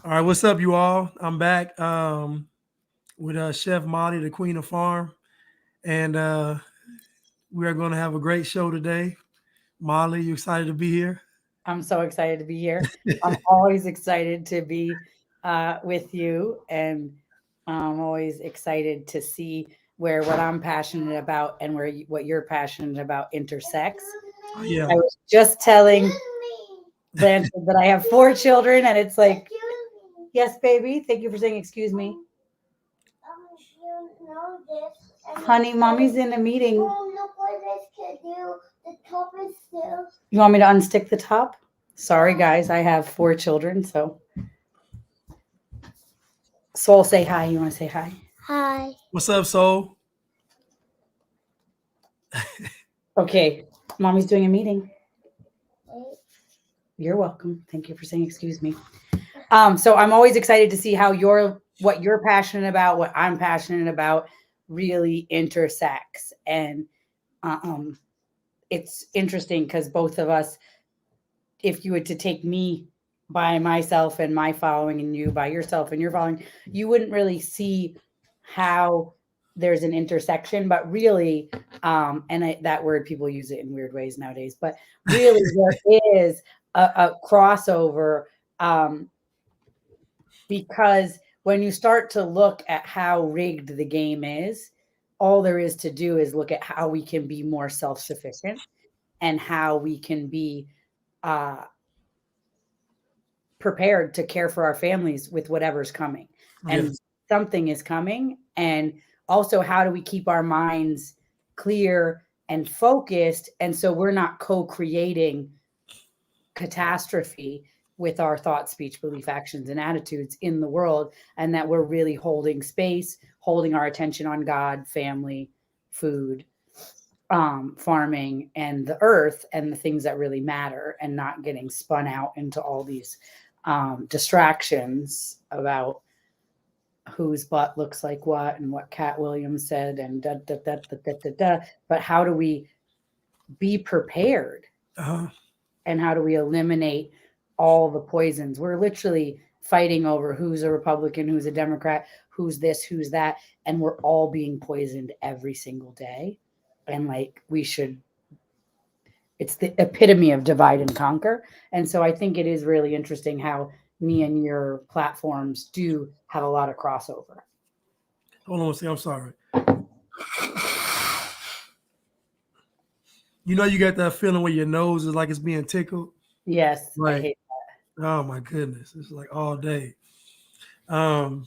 All right, what's up, you all? I'm back with Chef Mollie, the Queen of Farm, and we are going to have a great show today. Mollie, you excited to be here? I'm so excited to be here. I'm always excited to be with you, and I'm always excited to see where what I'm passionate about and what you're passionate about intersects. Oh, yeah. I was just telling Blanchard that I have four children, and it's like, yes, baby. Thank you for saying excuse me. Honey, mommy's in a meeting. You want me to unstick the top? Sorry, guys. I have four children, so Soul, say hi. You want to say hi? Hi. What's up, Soul? Okay, mommy's doing a meeting. You're welcome. Thank you for saying excuse me. So I'm always excited to see how what you're passionate about, what I'm passionate about, really intersects, and um, it's interesting because both of us, if you were to take me by myself and my following, and you by yourself and your following, you wouldn't really see how there's an intersection, but really, that word people use it in weird ways nowadays, but really there is a crossover, um, because when you start to look at how rigged the game is, all there is to do is look at how we can be more self-sufficient and how we can be uh, prepared to care for our families with whatever's coming. And Yes. something is coming. And also, how do we keep our minds clear and focused? And so we're not co creating catastrophe with our thought, speech, belief, actions, and attitudes in the world. And that we're really holding space, holding our attention on God, family, food, farming, and the earth, and the things that really matter, and not getting spun out into all these distractions about whose butt looks like what and what Cat Williams said and da da da da da da da. But how do we be prepared, Uh-huh. and how do we eliminate all the poisons? We're literally fighting over who's a Republican, who's a Democrat, who's this, who's that, and we're all being poisoned every single day. And like we should, it's the epitome of divide and conquer. And so I think it is really interesting how me and your platforms do have a lot of crossover. Hold on, see, I'm sorry. You know, you got that feeling where your nose is like it's being tickled. Yes, I Like, hate oh my goodness, it's like all day. Um,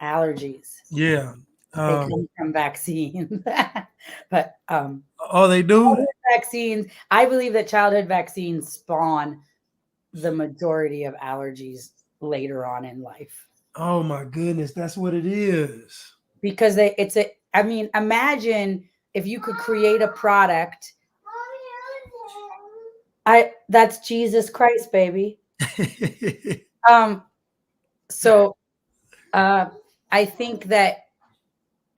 allergies. yeah. They Um, come from vaccines. But oh, they do. childhood vaccines, I believe that childhood vaccines spawn the majority of allergies later on in life, Oh my goodness, that's what it is. because it's a, I mean, imagine if you could create a product. I That's Jesus Christ, baby. Um, so uh, I think that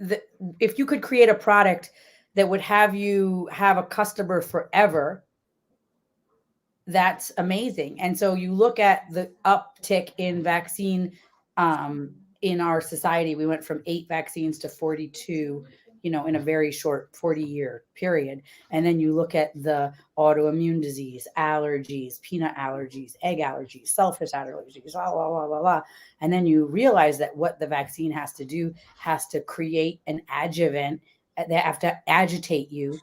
the, if you could create a product that would have you have a customer forever, that's amazing. And so you look at the uptick in vaccine, in our society. We went from 8 vaccines to 42, in a very short 40-year period. And then you look at the autoimmune disease, allergies, peanut allergies, egg allergies, selfish allergies, blah, blah, blah, blah, blah. And then you realize that what the vaccine has to do has to create an adjuvant. They have to agitate you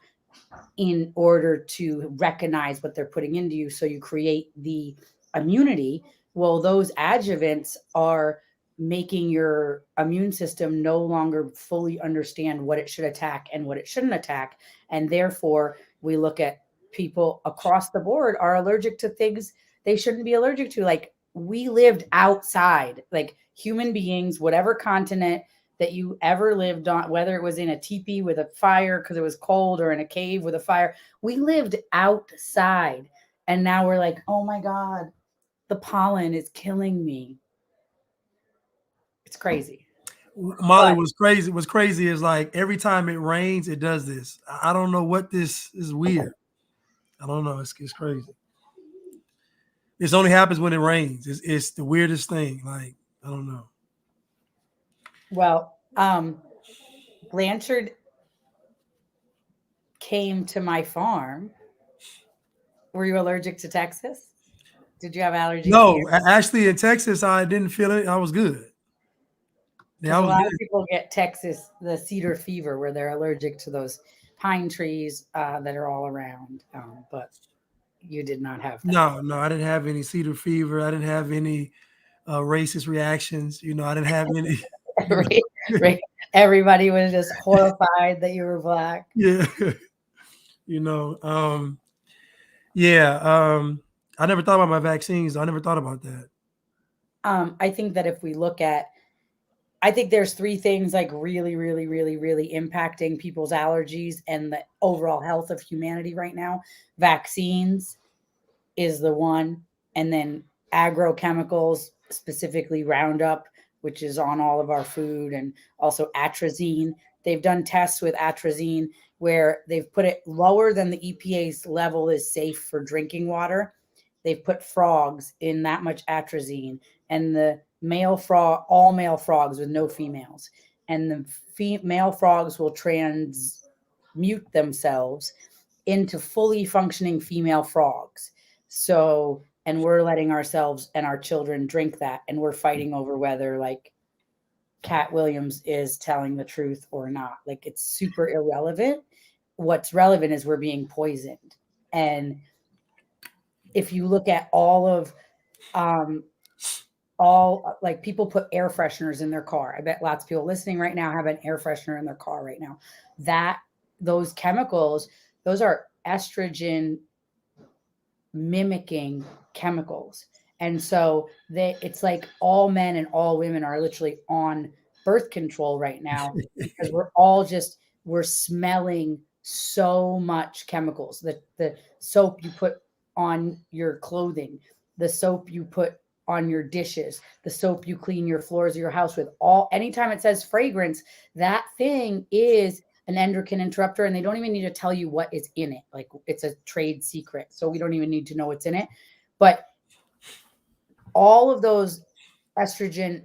in order to recognize what they're putting into you. So you create the immunity. Well, those adjuvants are making your immune system no longer fully understand what it should attack and what it shouldn't attack. And therefore, we look at people across the board are allergic to things they shouldn't be allergic to. Like, we lived outside, like human beings, whatever continent that you ever lived on, whether it was in a teepee with a fire because it was cold or in a cave with a fire, we lived outside. And now we're like, oh my God, the pollen is killing me. It's crazy. Molly But was crazy. What's crazy is like every time it rains, it does this. I don't know what this is weird. I don't know. It's crazy. This only happens when it rains. It's the weirdest thing. Like, I don't know. Well, Blanchard came to my farm. Were you allergic to Texas? Did you have allergies here? No, actually in Texas, I didn't feel it. I was good. Yeah, Because I a was lot of good. people get Texas, the cedar fever, where they're allergic to those pine trees that are all around. But you did not have that. No, no, I didn't have any cedar fever. I didn't have any racist reactions. I didn't have any. You Right, right. Everybody was just horrified that you were black. yeah, you know. Yeah. I never thought about my vaccines. I never thought about that. I think that if we look at, I think there's three things like really, really, really, really impacting people's allergies and the overall health of humanity right now. Vaccines is the one, and then agrochemicals, specifically Roundup, which is on all of our food, and also atrazine. They've done tests with atrazine where they've put it lower than the EPA's level is safe for drinking water. They've put frogs in that much atrazine, and the male frog, all male frogs with no females, and the male frogs will transmute themselves into fully functioning female frogs. So, and we're letting ourselves and our children drink that, and we're fighting over whether like Cat Williams is telling the truth or not. Like it's super irrelevant. What's relevant is we're being poisoned. And if you look at um all like people put air fresheners in their car. I bet lots of people listening right now have an air freshener in their car right now. That those chemicals, those are estrogen mimicking chemicals. And so it's like all men and all women are literally on birth control right now because we're smelling so much chemicals. The soap you put on your clothing, the soap you put on your dishes, the soap you clean your floors of your house with, all anytime it says fragrance, that thing is an endocrine interrupter, and they don't even need to tell you what is in it. Like it's a trade secret. So we don't even need to know what's in it. But all of those estrogen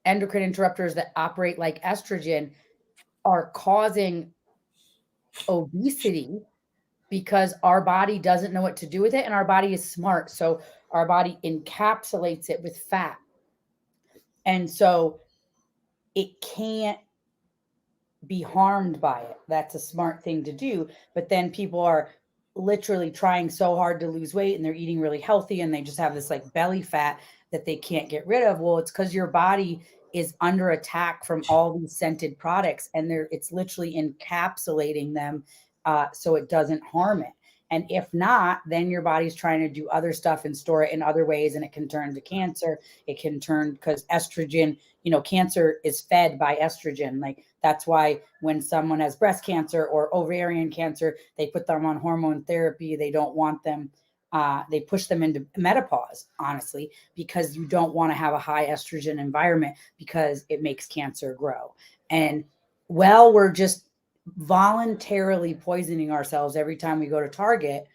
endocrine interrupters that operate like estrogen are causing obesity because our body doesn't know what to do with it, and our body is smart. So our body encapsulates it with fat. And so it can't be harmed by it. That's a smart thing to do. But then people are literally trying so hard to lose weight and they're eating really healthy and they just have this like belly fat that they can't get rid of. Well, it's because your body is under attack from all these scented products and it's literally encapsulating them so it doesn't harm it. And if not, then your body's trying to do other stuff and store it in other ways, and it can turn to cancer. It can turn because estrogen, cancer is fed by estrogen. Like that's why when someone has breast cancer or ovarian cancer, they put them on hormone therapy. They don't want them. They push them into menopause, honestly, because you don't want to have a high estrogen environment because it makes cancer grow. And we're just voluntarily poisoning ourselves every time we go to Target.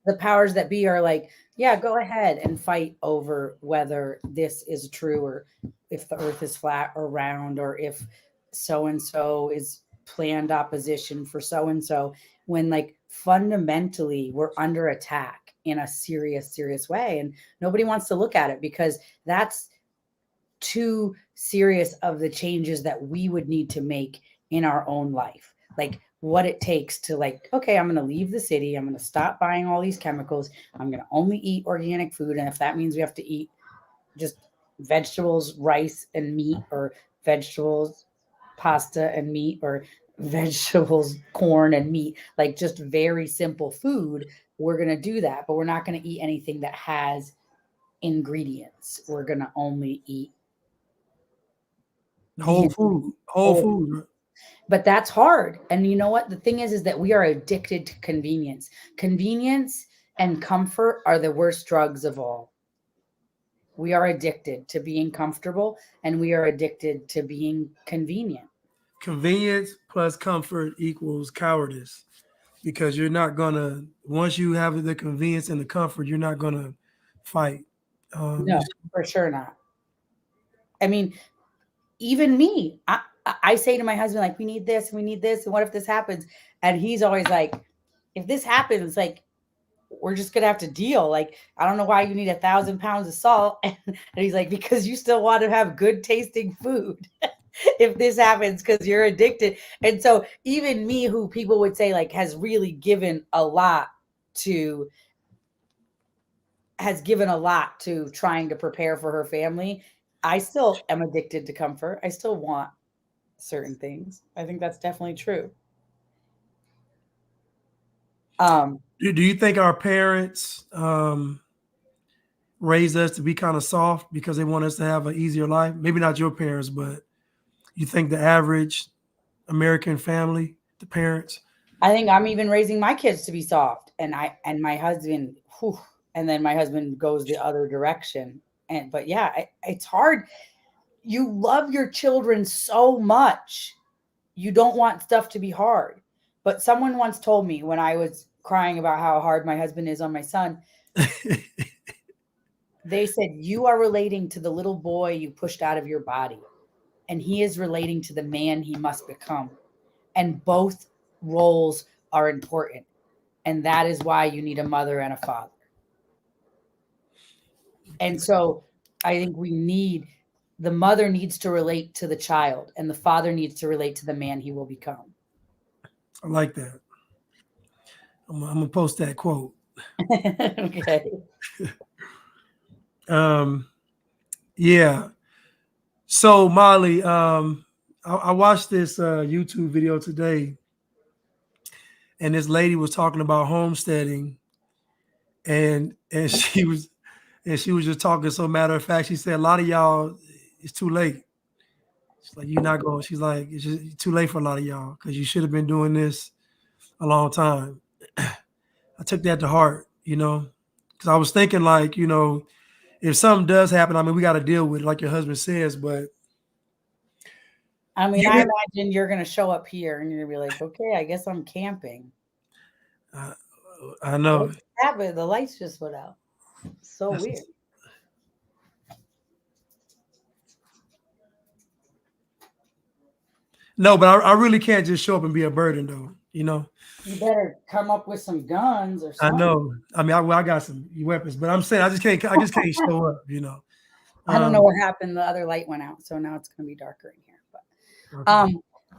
The powers that be are like, yeah, go ahead and fight over whether this is true or if the earth is flat or round or if so and so is planned opposition for so and so, when like fundamentally we're under attack in a serious way, and nobody wants to look at it because that's too serious of the changes that we would need to make in our own life. Like what it takes to like, okay, I'm going to leave the city. I'm going to stop buying all these chemicals. I'm going to only eat organic food. And if that means we have to eat just vegetables, rice and meat, or vegetables, pasta and meat, or vegetables, corn and meat, like just very simple food, we're going to do that. But we're not going to eat anything that has ingredients. We're going to only eat the Whole whole. food. But that's hard. And you know what? The thing is that we are addicted to convenience. Convenience and comfort are the worst drugs of all. We are addicted to being comfortable and we are addicted to being convenient. Convenience plus comfort equals cowardice. because you're not gonna, once you have the convenience and the comfort, you're not gonna fight. No, You, for sure not. I mean, even me, I say to my husband, like, we need this and we need this. And what if this happens? And he's always like, if this happens, like, we're just gonna have to deal. Like, I don't know why you need 1,000 pounds of salt. And he's like, because you still want to have good tasting food. If this happens, because you're addicted. And so even me, who people would say like to has given a lot to trying to prepare for her family, I still am addicted to comfort. I still want certain things. I think that's definitely true. Um, do you think our parents raised us to be kind of soft because they want us to have an easier life? Maybe not your parents, but you think the average American family, the parents? I think I'm even raising my kids to be soft, and my husband, whew, and then my husband goes the other direction. And but yeah, it's hard. You love your children so much, you don't want stuff to be hard. But someone once told me when I was crying about how hard my husband is on my son, they said, you are relating to the little boy you pushed out of your body, and he is relating to the man he must become. And both roles are important. And that is why you need a mother and a father. And so I think the mother needs to relate to the child, and the father needs to relate to the man he will become. I like that. I'm gonna post that quote. Okay. Um, yeah. So Molly, I watched this YouTube video today, and this lady was talking about homesteading, and she was just talking so matter of fact. She said a lot of y'all, it's too late. She's like, you're not going. She's like, it's just too late for a lot of y'all because you should have been doing this a long time. I took that to heart, because I was thinking like, if something does happen, I mean, we got to deal with it, like your husband says. But I mean, I even, imagine you're going to show up here and you're going to be like, okay, I guess I'm camping. uh, I know. What happened? The lights just went out. So That's weird. no, but I really can't just show up and be a burden, though. You better come up with some guns or I something. know. I mean, I got some weapons, but I'm saying I just can't. I just can't show up. I don't know Um, what happened. The other light went out, so now it's going to be darker in here. But okay.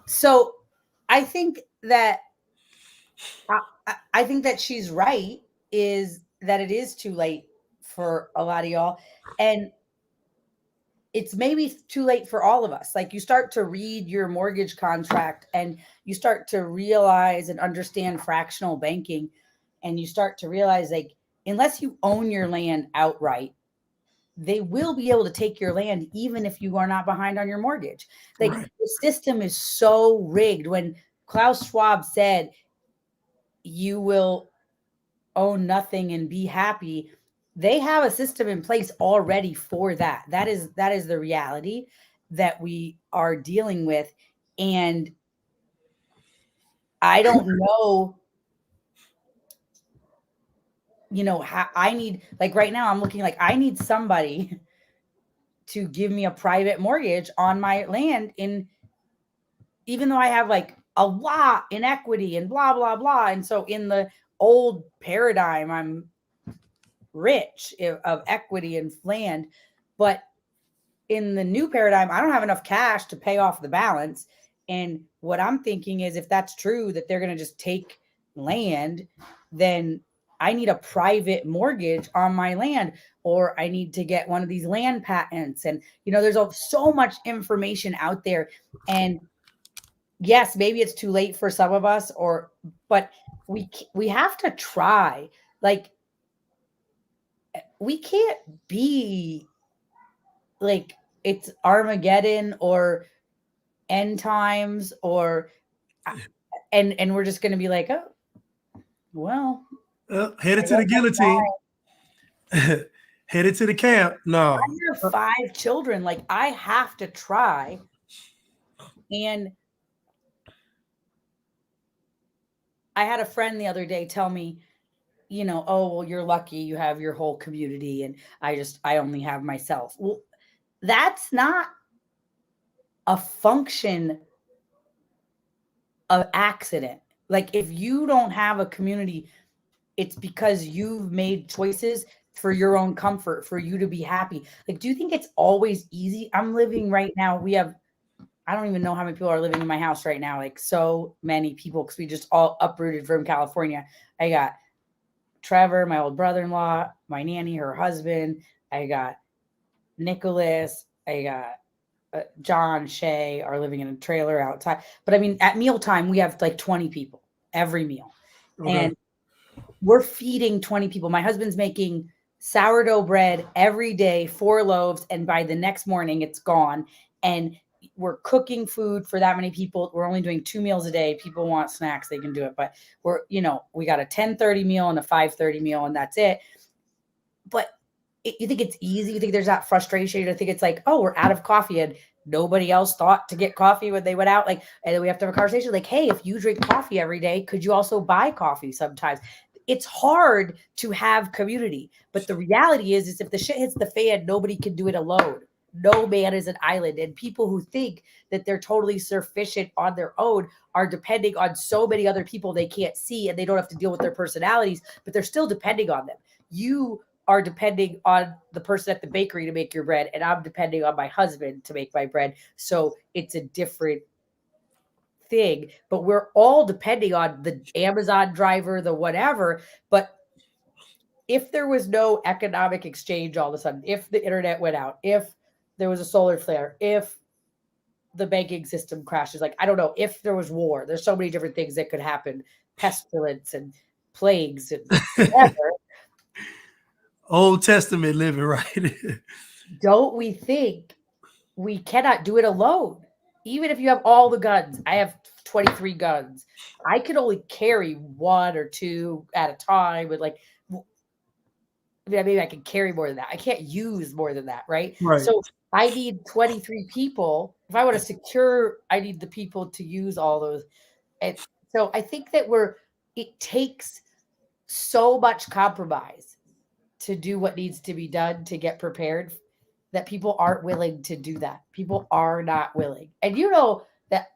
so I think that I think that she's right. Is that it is too late for a lot of y'all, and it's maybe too late for all of us. Like, you start to read your mortgage contract and you start to realize and understand fractional banking, and you start to realize, like, unless you own your land outright, they will be able to take your land even if you are not behind on your mortgage. Like, Right. the system is so rigged. When Klaus Schwab said you will own nothing and be happy, they have a system in place already for that. That is the reality that we are dealing with. And I don't know, how I need, like, right now I'm looking like I need somebody to give me a private mortgage on my land, in even though I have like a lot in equity and blah blah blah. And so in the old paradigm, I'm rich of equity and land, but in the new paradigm, I don't have enough cash to pay off the balance. And what I'm thinking is, if that's true, that they're going to just take land, then I need a private mortgage on my land, or I need to get one of these land patents. And, there's so much information out there. And yes, maybe it's too late for some of us, but we have to try. Like, we can't be like it's Armageddon or end times, or and we're just going to be like, oh, well, Headed I to the guess I'm guillotine. Headed to the camp. I No. have 5 children. Like, I have to try. And I had a friend the other day tell me, oh, well, you're lucky you have your whole community and I only have myself. Well, that's not a function of accident. Like if you don't have a community, it's because you've made choices for your own comfort, for you to be happy. Like, do you think it's always easy? I'm living right now. I don't even know how many people are living in my house right now. Like so many people, because we just all uprooted from California. I got Trevor, my old brother-in-law, my nanny, her husband. I got Nicholas. I got John, Shay are living in a trailer outside. But I mean, at mealtime, we have like 20 people every meal. Okay. And we're feeding 20 people. My husband's making sourdough bread every day, 4 loaves, and by the next morning it's gone. And we're cooking food for that many people. We're only doing 2 meals a day. People want snacks, they can do it. But we got a 10:30 meal and a 5:30 meal, and that's it. But you think it's easy? You think there's that frustration? You think it's like, oh, we're out of coffee and nobody else thought to get coffee when they went out? Like, and then we have to have a conversation like, hey, if you drink coffee every day, could you also buy coffee sometimes? It's hard to have community. But the reality is if the shit hits the fan, nobody can do it alone. No man is an island. And people who think that they're totally sufficient on their own are depending on so many other people they can't see, and they don't have to deal with their personalities, but they're still depending on them. You are depending on the person at the bakery to make your bread, and I'm depending on my husband to make my bread. So it's a different thing, but we're all depending on the Amazon driver, the whatever. But if there was no economic exchange all of a sudden, if the internet went out, if there was a solar flare, if the banking system crashes, like I don't know, if there was war, there's so many different things that could happen, pestilence and plagues and whatever. Old Testament living, right? Don't we think we cannot do it alone? Even if you have all the guns, I have 23 guns. I could only carry one or two at a time, but like, I mean, maybe I can carry more than that. I can't use more than that, right? Right. So I need 23 people. If I want to secure, I need the people to use all those. And so I think that it takes so much compromise to do what needs to be done to get prepared, that people aren't willing to do that. People are not willing. And you know that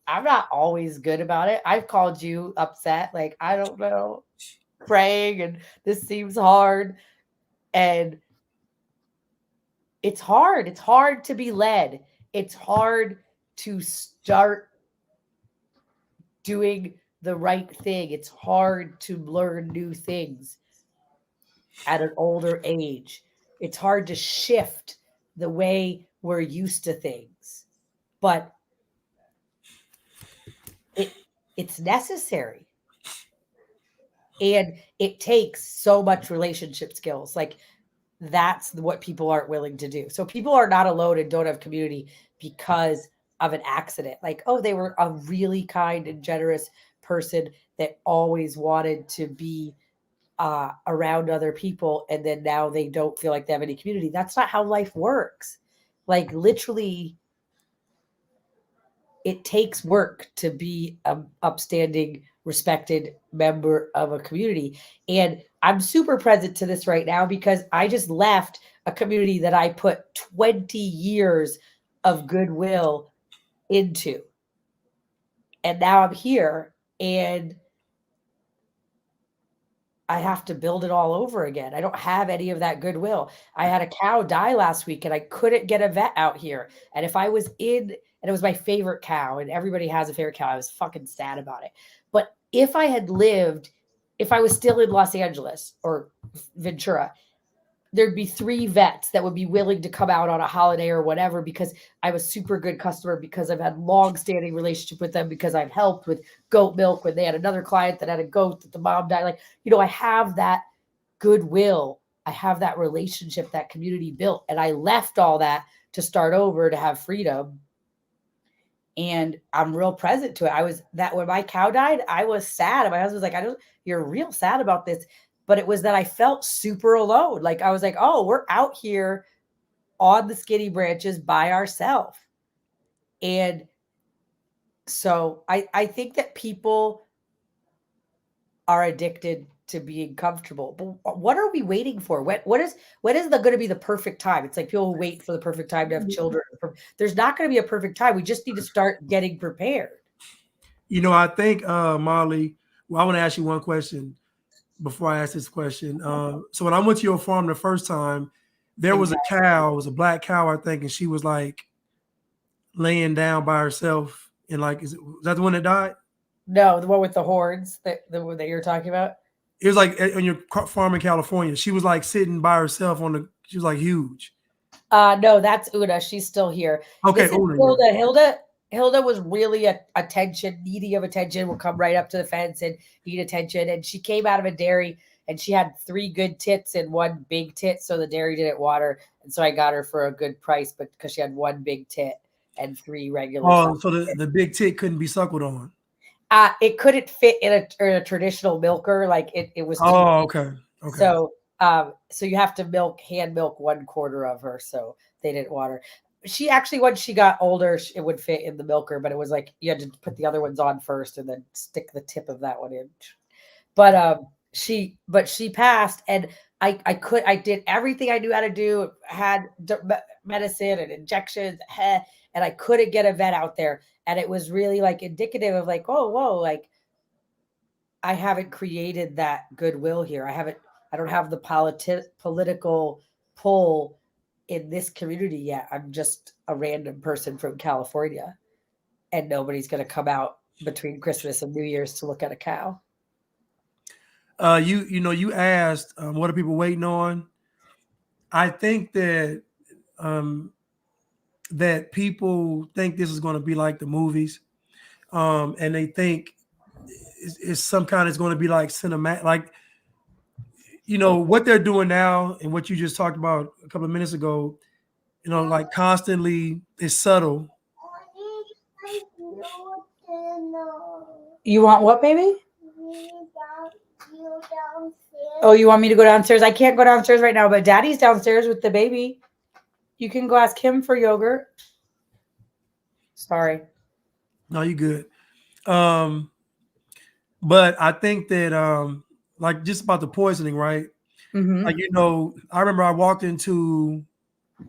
I'm not always good about it. I've called you upset, like, I don't know, praying, and this seems hard. And it's hard. It's hard to be led. It's hard to start doing the right thing. It's hard to learn new things at an older age. It's hard to shift the way we're used to things. But it it's necessary. And it takes so much relationship skills. Like that's what people aren't willing to do. So people are not alone and don't have community because of an accident. Like, oh, they were a really kind and generous person that always wanted to be around other people, and then now they don't feel like they have any community. That's not how life works. Like literally, it takes work to be an upstanding, respected member of a community. And I'm super present to this right now because I just left a community that I put 20 years of goodwill into. And now I'm here and I have to build it all over again. I don't have any of that goodwill. I had a cow die last week and I couldn't get a vet out here. And if I was in, and it was my favorite cow, and everybody has a favorite cow, I was fucking sad about it. But if I was still in Los Angeles or Ventura, there'd be 3 vets that would be willing to come out on a holiday or whatever because I was super good customer, because I've had long-standing relationship with them, because I've helped with goat milk when they had another client that had a goat that the mom died. Like, I have that goodwill. I have that relationship, that community built. And I left all that to start over, to have freedom. And I'm real present to it. I was that when my cow died, I was sad. And my husband was like, you're real sad about this. But it was that I felt super alone. Like I was like, oh, we're out here on the skinny branches by ourselves. And so I think that people are addicted to being comfortable. But what are we waiting for? What is the going to be the perfect time? It's like people wait for the perfect time to have children. There's not going to be a perfect time. We just need to start getting prepared. I think, Molly, well, I want to ask you one question before I ask this question. So when I went to your farm the first time, there And was a cow, it was a black cow, I think, and she was like laying down by herself. And like, was that the one that died? no, the one with the horns the one that you're talking about. It was like on your farm in California. She was like sitting by herself she was like huge. No, that's Una. She's still here. Okay, This is older. Hilda. Hilda was really attention, needy of attention, would come right up to the fence and need attention. And she came out of a dairy and she had 3 good tits and 1 big tit. So the dairy didn't water. And so I got her for a good price, but because she had 1 big tit and 3 regular. Oh, so the big tit couldn't be suckled on. It couldn't fit in a traditional milker. Like it was too. Oh, okay. Okay. So you have to hand milk 1/4 of her. So they didn't water. She actually, once she got older, it would fit in the milker, but it was like you had to put the other ones on first and then stick the tip of that one in. But she passed, and I did everything I knew how to do. Had medicine and injections, and I couldn't get a vet out there, and it was really like indicative of like, oh, whoa, like I haven't created that goodwill here. I don't have the political pull in this community yet. I'm just a random person from California, and nobody's going to come out between Christmas and New Year's to look at a cow. You asked, what are people waiting on? I think that that people think this is going to be like the movies, and they think it's some kind. It's going to be like cinematic, like what they're doing now, and what you just talked about a couple of minutes ago. Like constantly, it's subtle. You want what, baby? Oh, you want me to go downstairs? I can't go downstairs right now, but Daddy's downstairs with the baby. You can go ask him for yogurt. Sorry. No, you good. But I think that like just about the poisoning, right? Mm-hmm. Like I remember I walked into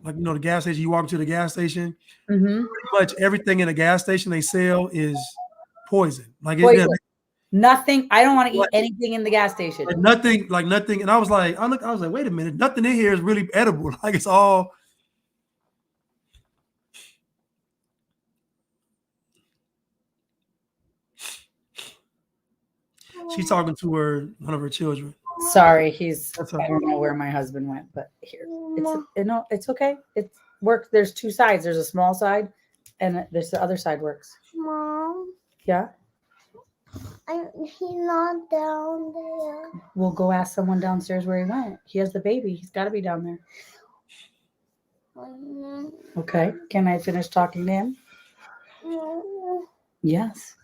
the gas station. You walk into the gas station, Mm-hmm. pretty much everything in a gas station they sell is poison. Like poison. Nothing. I don't want to eat anything in the gas station. Nothing. And I was like, wait a minute, nothing in here is really edible. Like it's all. She's talking to one of her children. Sorry, I don't know where my husband went, but here it's okay. It works. There's 2 sides. There's a small side, and there's the other side works. Mom. Yeah. He's not down there. We'll go ask someone downstairs where he went. He has the baby. He's got to be down there. Okay. Can I finish talking to him? Yes.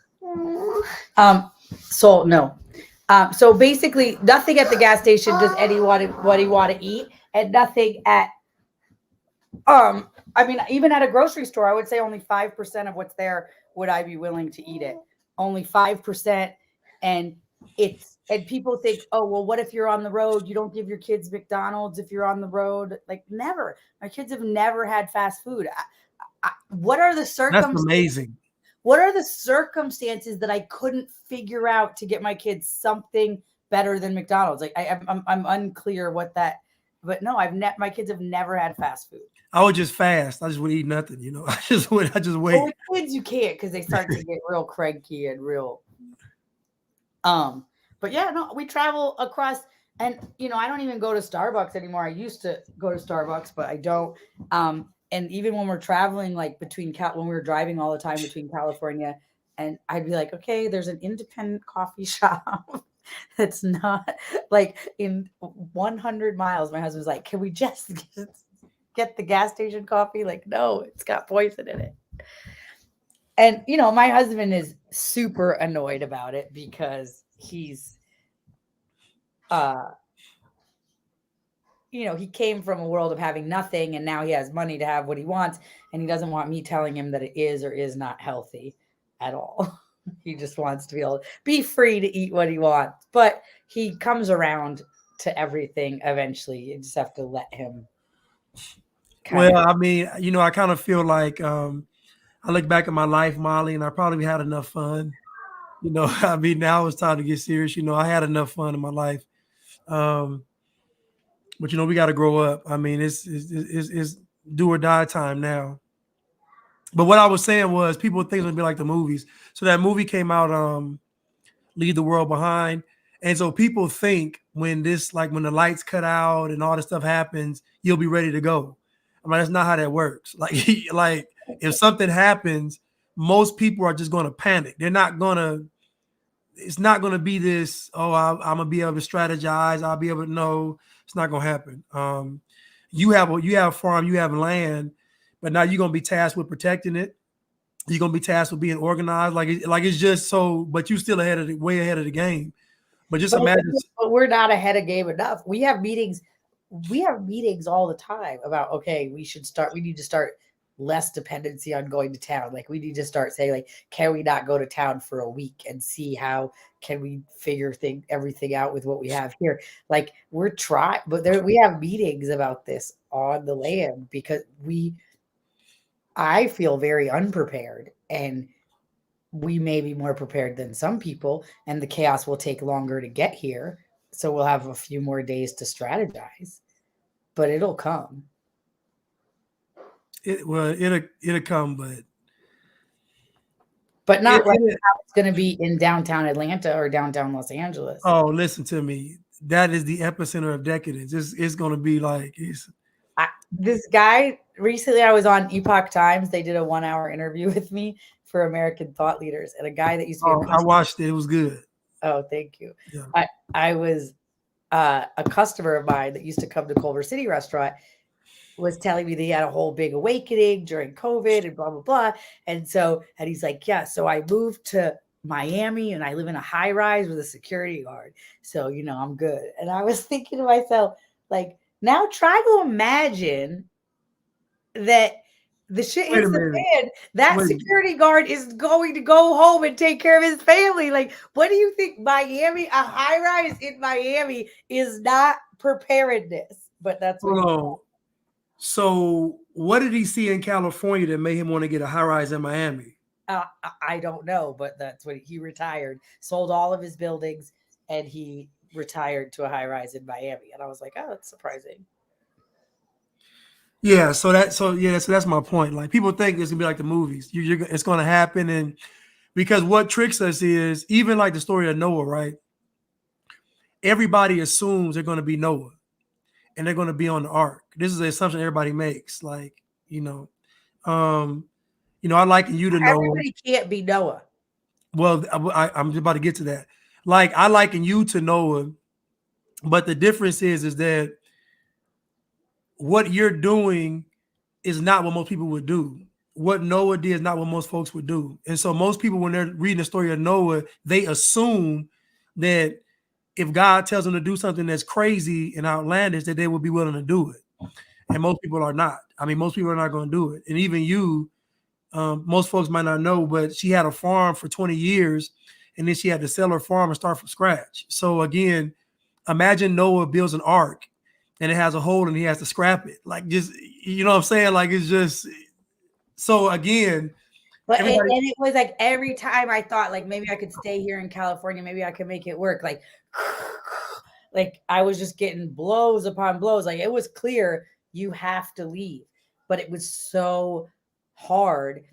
So no. So basically, nothing at the gas station does anyone what he want to eat, and nothing at I mean, even at a grocery store, I would say only 5% of what's there would I be willing to eat it. Only 5%, and people think, oh well, what if you're on the road? You don't give your kids McDonald's if you're on the road. Like never. My kids have never had fast food. What are the circumstances? That's amazing. What are the circumstances that I couldn't figure out to get my kids something better than McDonald's? Like I'm unclear what that. But no, my kids have never had fast food. I would just fast. I just would eat nothing. I just wait. Well, with kids, you can't because they start to get real cranky and real. But yeah, no, we travel across, and I don't even go to Starbucks anymore. I used to go to Starbucks, but I don't. And even when we're traveling, like when we were driving all the time between California, and I'd be like, okay, there's an independent coffee shop that's not like in 100 miles. My husband's like, can we just get the gas station coffee? Like, no, it's got poison in it. And, my husband is super annoyed about it because he's, he came from a world of having nothing, and now he has money to have what he wants. And he doesn't want me telling him that it is or is not healthy at all. He just wants to be able to be free to eat what he wants. But he comes around to everything eventually. You just have to let him kind Well, of. I mean, I kind of feel like I look back at my life, Molly, and I probably had enough fun. I mean, now it's time to get serious. I had enough fun in my life. Um, but we got to grow up. I mean, it's do or die time now. But what I was saying was, people think it's gonna be like the movies. So that movie came out, Leave the World Behind, and so people think when when the lights cut out and all this stuff happens, you'll be ready to go. I mean, that's not how that works. Like if something happens, most people are just gonna panic. They're not gonna. It's not gonna be this. Oh, I'm gonna be able to strategize. I'll be able to know. It's not gonna happen. You have a farm, you have land, but now you're gonna be tasked with protecting it. You're gonna be tasked with being organized. It's just so, but you still way ahead of the game. But just imagine. But we're not ahead of game enough. We have meetings. We have meetings all the time about, okay, we need to start less dependency on going to town. Like we need to start saying, like, can we not go to town for a week and see how can we figure everything out with what we have here? Like we're trying, but we have meetings about this on the land because I feel very unprepared, and we may be more prepared than some people, and the chaos will take longer to get here. So we'll have a few more days to strategize, but it'll come. It'll come, but not like how it's going to be in downtown Atlanta or downtown Los Angeles. Oh, listen to me. That is the epicenter of decadence. It's going to be like this guy recently. I was on Epoch Times. They did a 1-hour interview with me for American thought leaders, and a guy that used to be I watched it. It was good. Oh, thank you. Yeah. I was a customer of mine that used to come to Culver City restaurant was telling me that he had a whole big awakening during COVID and blah, blah, blah. And he's like, yeah, so I moved to Miami and I live in a high rise with a security guard. So, I'm good. And I was thinking to myself, like, now try to imagine that the shit hits the fan. That security guard is going to go home and take care of his family. Like, what do you think? Miami, a high rise in Miami is not preparedness, but that's what. So what did he see in California that made him want to get a high rise in Miami? I don't know, but that's what he retired, sold all of his buildings, and he retired to a high rise in Miami. And I was like, oh, that's surprising. Yeah, so that's my point. Like people think it's gonna be like the movies. It's gonna happen, and because what tricks us is even like the story of Noah, right? Everybody assumes they're gonna be Noah, and they're gonna be on the ark. This is the assumption everybody makes. Like I liken you to Noah. Everybody can't be Noah. Well, I'm about to get to that. Like I liken you to Noah, but the difference is that what you're doing is not what most people would do. What Noah did is not what most folks would do. And so most people, when they're reading the story of Noah, they assume that if God tells them to do something that's crazy and outlandish, that they would be willing to do it. And most people are not. I mean, most people are not going to do it. And even you, most folks might not know, but she had a farm for 20 years, and then she had to sell her farm and start from scratch. So again, imagine Noah builds an ark and it has a hole and he has to scrap it. Like, just, what I'm saying? Like, it's just, so again. But it was like every time I thought, like, maybe I could stay here in California, maybe I could make it work. Like I was just getting blows upon blows. Like it was clear you have to leave, but it was so hard.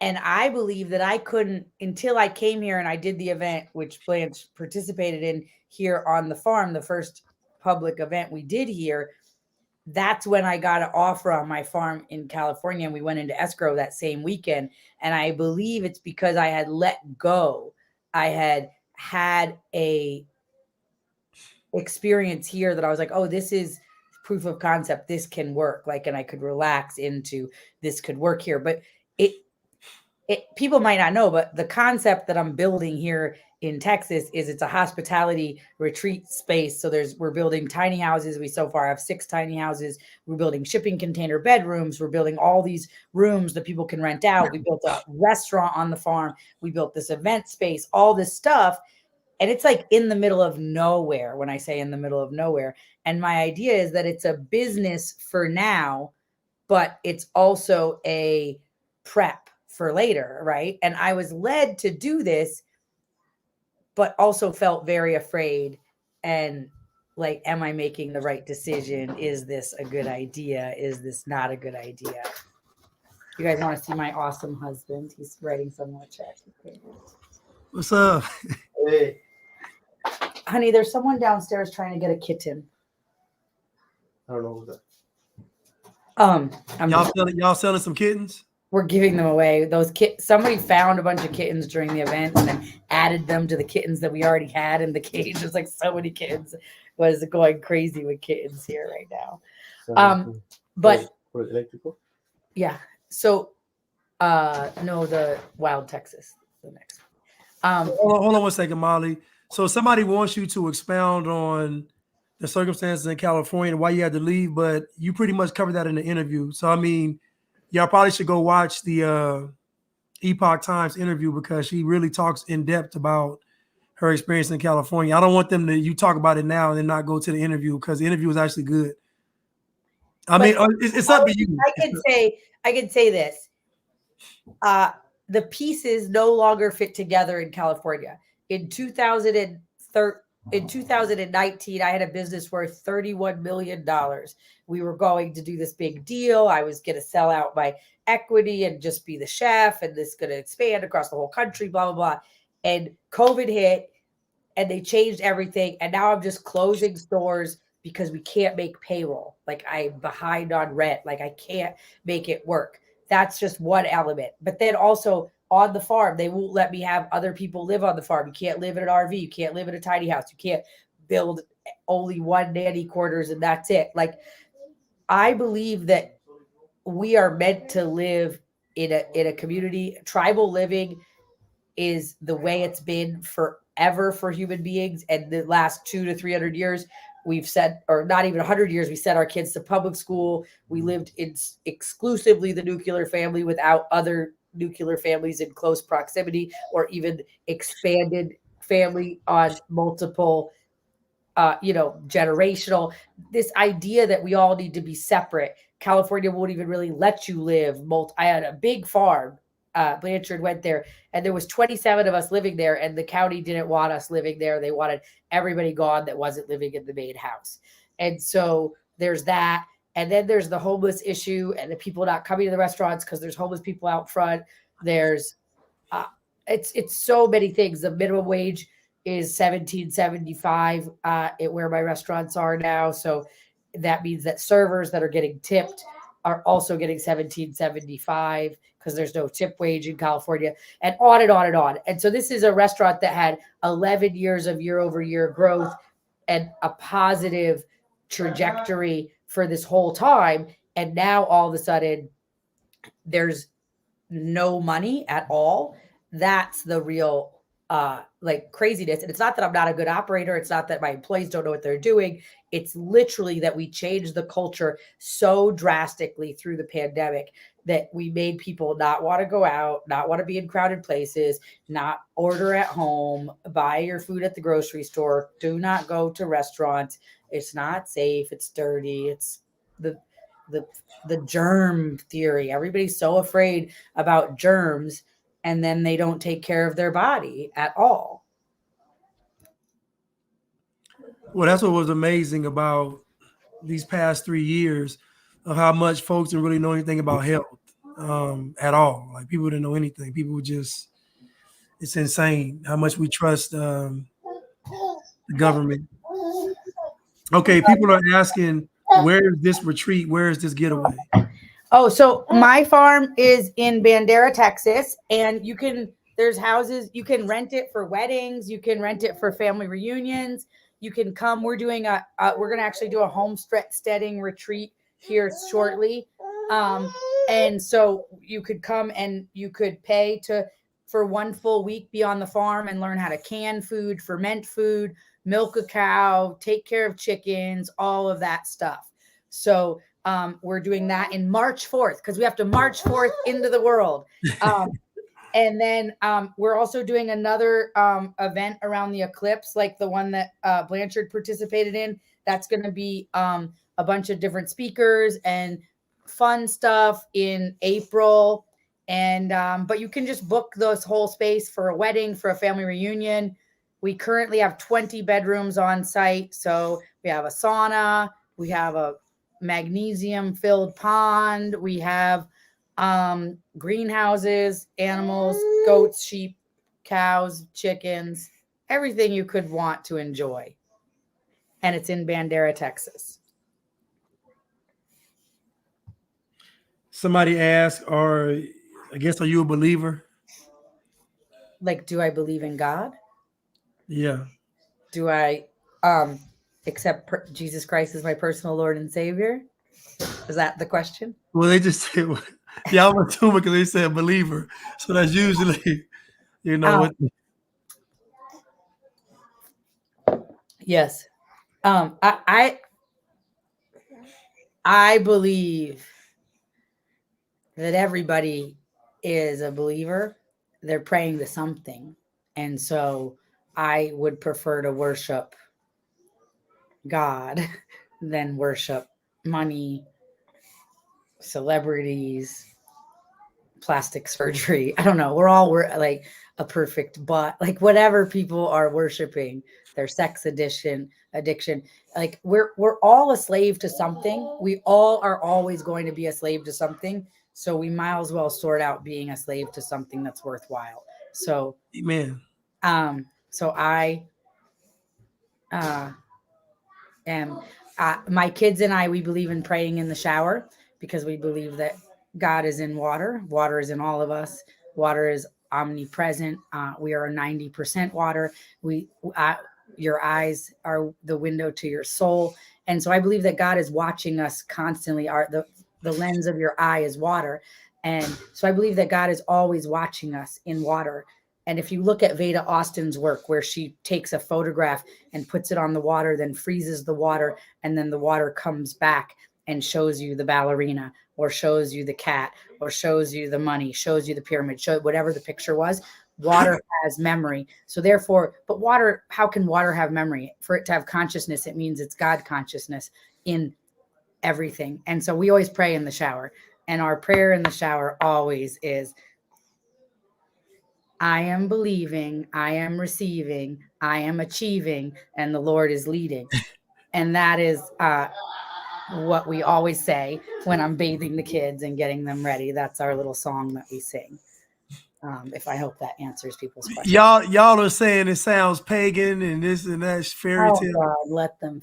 And I believe that I couldn't until I came here and I did the event, which Blanche participated in here on the farm, the first public event we did here. That's when I got an offer on my farm in California, and we went into escrow that same weekend. And I believe it's because I had let go. I had a experience here that I was like, oh, this is proof of concept. This can work. Like, and I could relax into this could work here. But people might not know, but the concept that I'm building here in Texas is it's a hospitality retreat space. So we're building tiny houses. We so far have 6 tiny houses. We're building shipping container bedrooms. We're building all these rooms that people can rent out. We built a restaurant on the farm. We built this event space, all this stuff. And it's like in the middle of nowhere when I say in the middle of nowhere. And my idea is that it's a business for now, but it's also a prep for later, right? And I was led to do this, but also felt very afraid and like, am I making the right decision? Is this a good idea? Is this not a good idea? You guys want to see my awesome husband? He's writing someone a check. What's up? Hey, Honey, there's someone downstairs trying to get a kitten. I don't know who's that. Y'all selling some kittens? We're giving them away. Those somebody found a bunch of kittens during the event and then added them to the kittens that we already had in the cage. There's like so many kittens. Was going crazy with kittens here right now. But for electrical. yeah. So no, the Wild Texas, the next one. Hold on 1 second, Molly. So somebody wants you to expound on the circumstances in California and why you had to leave, but you pretty much covered that in the interview. So I mean, y'all probably should go watch the Epoch Times interview because she really talks in depth about her experience in California. I don't want them to you talk about it now and then not go to the interview because the interview was actually good. I mean, it's up to you. I can say this. The pieces no longer fit together in California. In 2019, I had a business worth $31 million. We were going to do this big deal. I was going to sell out my equity and just be the chef, and this is going to expand across the whole country, blah, blah, blah. And COVID hit, and they changed everything. And now I'm just closing stores because we can't make payroll. Like I'm behind on rent. Like I can't make it work. That's just one element. But then also on the farm, they won't let me have other people live on the farm. You can't live in an RV. You can't live in a tiny house. You can't build only one nanny quarters and that's it. Like I believe that we are meant to live in a community. Tribal living is the way it's been forever for human beings. And the last 200 to 300 years, we've said, or not even 100 years, we sent our kids to public school. We lived in exclusively the nuclear family without other nuclear families in close proximity or even expanded family on multiple, generational. This idea that we all need to be separate. California won't even really let you live. I had a big farm. Blanchard went there and there was 27 of us living there and the county didn't want us living there. They wanted everybody gone that wasn't living in the main house. And so there's that. And then there's the homeless issue and the people not coming to the restaurants because there's homeless people out front. There's it's so many things. The minimum wage is $17.75 at where my restaurants are now. So that means that servers that are getting tipped are also getting $17.75 because there's no tip wage in California, and on and on and on. And so this is a restaurant that had 11 years of year-over-year growth and a positive trajectory for this whole time. And now all of a sudden there's no money at all. That's the real craziness. And it's not that I'm not a good operator. It's not that my employees don't know what they're doing. It's literally that we changed the culture so drastically through the pandemic that we made people not want to go out, not want to be in crowded places, not order at home, buy your food at the grocery store, do not go to restaurants. It's not safe. It's dirty. It's the germ theory. Everybody's so afraid about germs, and then they don't take care of their body at all. Well, that's what was amazing about these past 3 years of how much folks didn't really know anything about health at all. Like people didn't know anything. People were just, it's insane how much we trust the government. Okay, people are asking, where is this retreat? Where is this getaway? Oh, so my farm is in Bandera, Texas, and there's houses, you can rent it for weddings, you can rent it for family reunions, you can come. We're doing we're going to actually do a homesteading retreat here shortly. And so you could come and you could pay for 1 full week, be on the farm and learn how to can food, ferment food, milk a cow, take care of chickens, all of that stuff. So we're doing that in March 4th because we have to march forth into the world. And then we're also doing another event around the eclipse, like the one that Blanchard participated in. That's going to be a bunch of different speakers and fun stuff in April. And but you can just book this whole space for a wedding, for a family reunion. We currently have 20 bedrooms on site. So we have a sauna, we have a magnesium filled pond, we have greenhouses, animals, goats, sheep, cows, chickens, everything you could want to enjoy. And it's in Bandera, Texas. Somebody asked, are you a believer? Like, do I believe in God? Yeah. Do I accept Jesus Christ as my personal Lord and Savior? Is that the question? Well, they just said, yeah, I'm assuming because they said believer. So that's usually, what. Yes. I believe that everybody is a believer. They're praying to something. And so I would prefer to worship God than worship money, celebrities, plastic surgery. I don't know. We're like a perfect butt, like whatever people are worshiping, their sex addiction. Like we're all a slave to something. We all are always going to be a slave to something. So we might as well sort out being a slave to something that's worthwhile. So, Amen. So I am. My kids and I, we believe in praying in the shower because we believe that God is in water. Water is in all of us. Water is omnipresent. We are 90% water. Your eyes are the window to your soul. And so I believe that God is watching us constantly. The lens of your eye is water. And so I believe that God is always watching us in water. And if you look at Veda Austin's work, where she takes a photograph and puts it on the water, then freezes the water, and then the water comes back and shows you the ballerina, or shows you the cat, or shows you the money, shows you the pyramid, whatever the picture was. Water has memory. So therefore, but water, how can water have memory? For it to have consciousness, it means it's God consciousness in everything. And so we always pray in the shower. And our prayer in the shower always is, I am believing, I am receiving, I am achieving, and the Lord is leading. And that is what we always say when I'm bathing the kids and getting them ready. That's our little song that we sing. If I hope that answers people's questions. Y'all are saying it sounds pagan and this and that fairy tale. God, let them.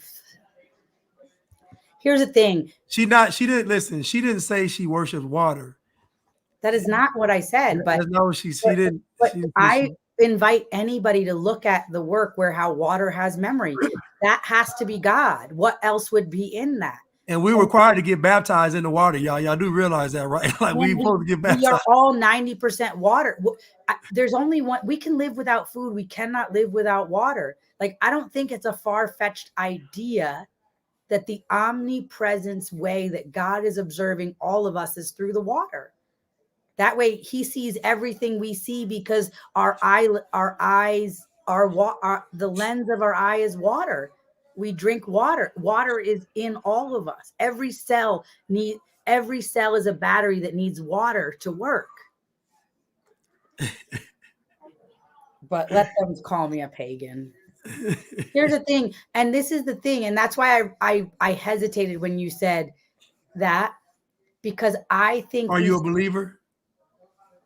Here's the thing. She didn't say she worships water. That is not what I said. But no, she didn't. I invite anybody to look at the work where how water has memory. That has to be God. What else would be in that? And we're required to get baptized in the water, y'all. Y'all do realize that, right? Like we're supposed to get baptized. We are all 90% water. There's only one. We can live without food. We cannot live without water. Like, I don't think it's a far-fetched idea that the omnipresence way that God is observing all of us is through the water. That way he sees everything we see because the lens of our eye is water. We drink water. Water is in all of us. Every cell is a battery that needs water to work. But let them call me a pagan. Here's the thing, and this is the thing, and that's why I hesitated when you said that, because I think. Are you a believer?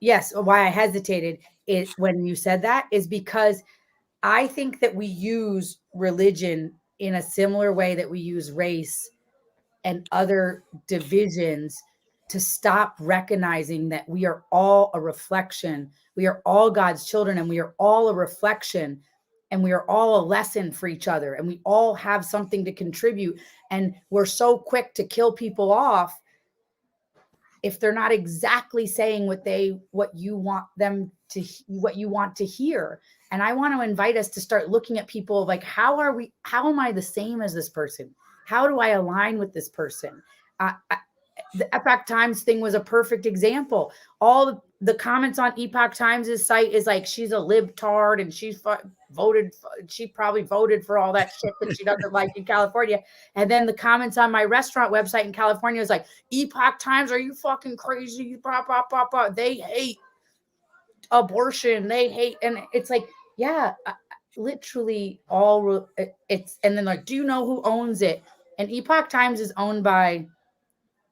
Yes. Why I hesitated is when you said that is because I think that we use religion in a similar way that we use race and other divisions to stop recognizing that we are all a reflection. We are all God's children, and we are all a reflection, and we are all a lesson for each other, and we all have something to contribute. And we're so quick to kill people off if they're not exactly saying what you want to hear. And I want to invite us to start looking at people like, how am I the same as this person? How do I align with this person? The Epoch Times thing was a perfect example. All the comments on Epoch Times' site is like, she's a libtard and she probably voted for all that shit that she doesn't like in California. And then the comments on my restaurant website in California is like, Epoch Times, are you fucking crazy? Blah, blah, blah, blah. They hate abortion. They hate, and it's like, yeah, literally all it's, and then like, do you know who owns it? And Epoch Times is owned by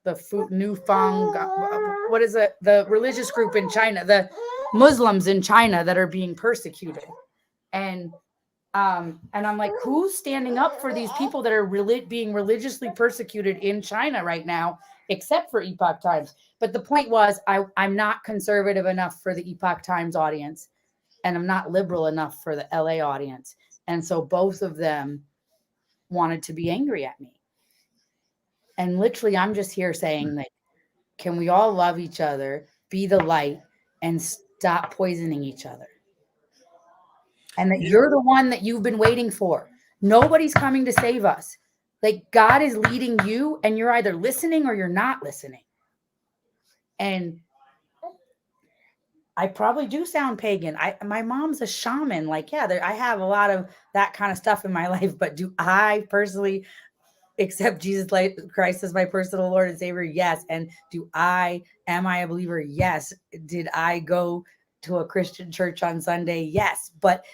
the Newfound, what is it? The religious group in China, the Muslims in China that are being persecuted. And I'm like, who's standing up for these people that are being religiously persecuted in China right now, except for Epoch Times? But the point was, I'm not conservative enough for the Epoch Times audience, and I'm not liberal enough for the LA audience. And so both of them wanted to be angry at me. And literally, I'm just here saying, like, can we all love each other, be the light, and stop poisoning each other? And that you're the one that you've been waiting for. Nobody's coming to save us. Like, God is leading you, and you're either listening or you're not listening. And I probably do sound pagan. My mom's a shaman. Like, yeah, I have a lot of that kind of stuff in my life. But do I personally accept Jesus Christ as my personal Lord and Savior? Yes. And am I a believer? Yes. Did I go to a Christian church on Sunday? Yes. But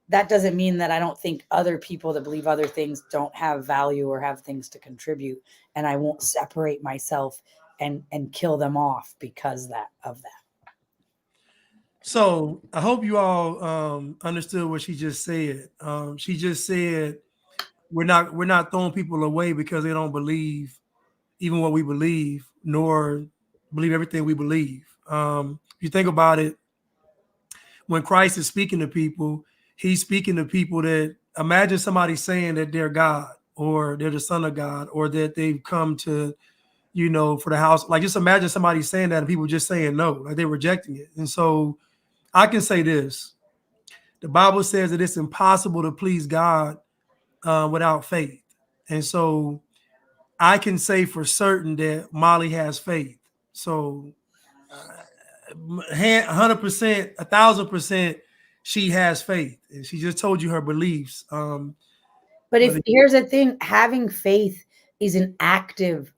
that doesn't mean that I don't think other people that believe other things don't have value or have things to contribute. And I won't separate myself and kill them off because of that. So I hope you all understood what she just said. She just said, we're not throwing people away because they don't believe even what we believe, nor believe everything we believe. If you think about it, when Christ is speaking to people, he's speaking to people that, imagine somebody saying that they're God or they're the son of God or that they've come to, for the house. Like, just imagine somebody saying that and people just saying no, like they're rejecting it. And so I can say this. The Bible says that it's impossible to please God without faith. And so I can say for certain that Mollie has faith. So 100%, 1,000%, she has faith. And she just told you her beliefs. But here's the thing, having faith is an active.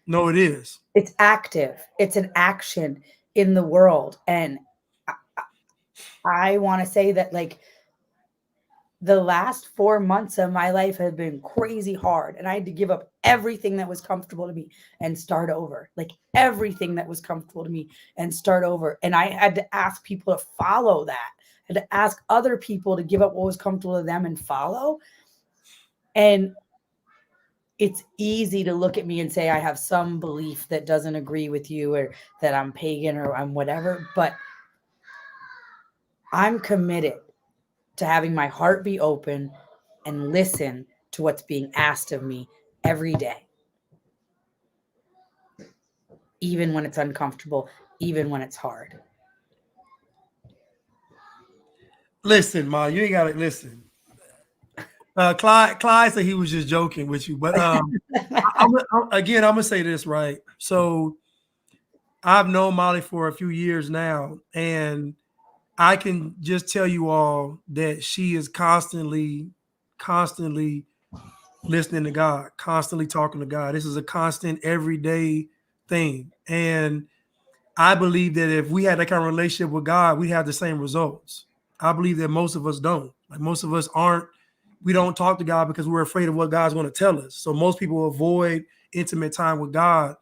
No, it is. It's active. It's an action in the world. And I want to say that, like, the last 4 months of my life have been crazy hard, and I had to give up everything that was comfortable to me and start over. Like, everything that was comfortable to me and start over. And I had to ask people to follow that. I had to ask other people to give up what was comfortable to them and follow. And it's easy to look at me and say I have some belief that doesn't agree with you, or that I'm pagan or I'm whatever, but I'm committed to having my heart be open and listen to what's being asked of me every day. Even when it's uncomfortable, even when it's hard. Listen, Ma, you ain't got to listen. Clyde said he was just joking with you, but I'm gonna say this, right? So I've known Mollie for a few years now, and I can just tell you all that she is constantly listening to God, constantly talking to God. This is a constant, everyday thing. And I believe that if we had that kind of relationship with God, we have the same results. I believe that most of us don't. Like, most of us we don't talk to God because we're afraid of what God's going to tell us. So most people avoid intimate time with God.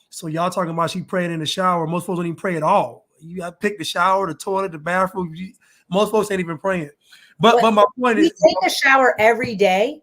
So y'all talking about she praying in the shower. Most folks don't even pray at all. You got to pick the shower, the toilet, the bathroom. Most folks ain't even praying. But my point is, we take a shower every day,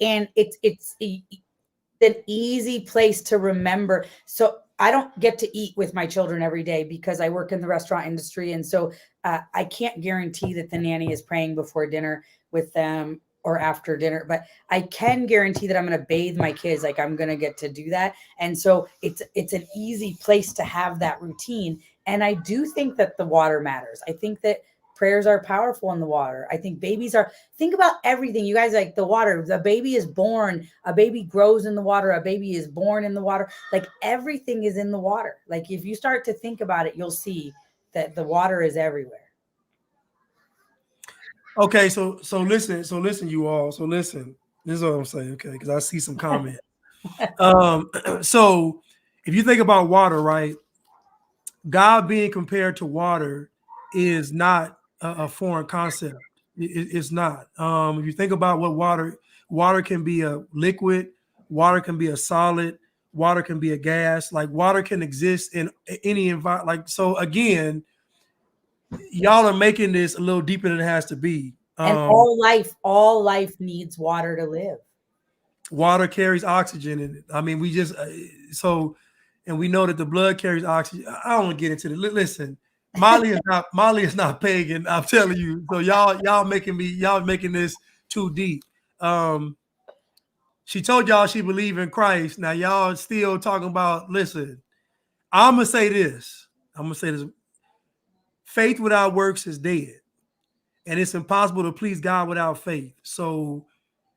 and it's an easy place to remember. So I don't get to eat with my children every day because I work in the restaurant industry. And so I can't guarantee that the nanny is praying before dinner with them, or after dinner, but I can guarantee that I'm going to bathe my kids. Like I'm going to get to do that. And so it's an easy place to have that routine. And I do think that the water matters. I think that prayers are powerful in the water. I think babies are, think about everything. You guys, like the water, the baby is born, a baby grows in the water, a baby is born in the water. Like everything is in the water. Like if you start to think about it, you'll see that the water is everywhere. Okay, so listen, you all. So listen, this is what I'm saying, okay? Because I see some comment. So if you think about water, right? God being compared to water is not a foreign concept. It's not. If you think about what water can be a liquid, water can be a solid, water can be a gas. Like water can exist in any environment. Like so, again, y'all are making this a little deeper than it has to be. And all life needs water to live. Water carries oxygen in it. I mean, we just and we know that the blood carries oxygen. I don't want to get into it. Listen, Mollie is not pagan. I'm telling you. So y'all making this too deep. She told y'all she believed in Christ. Now y'all still talking about. Listen, I'm gonna say this. Faith without works is dead, and it's impossible to please God without faith. So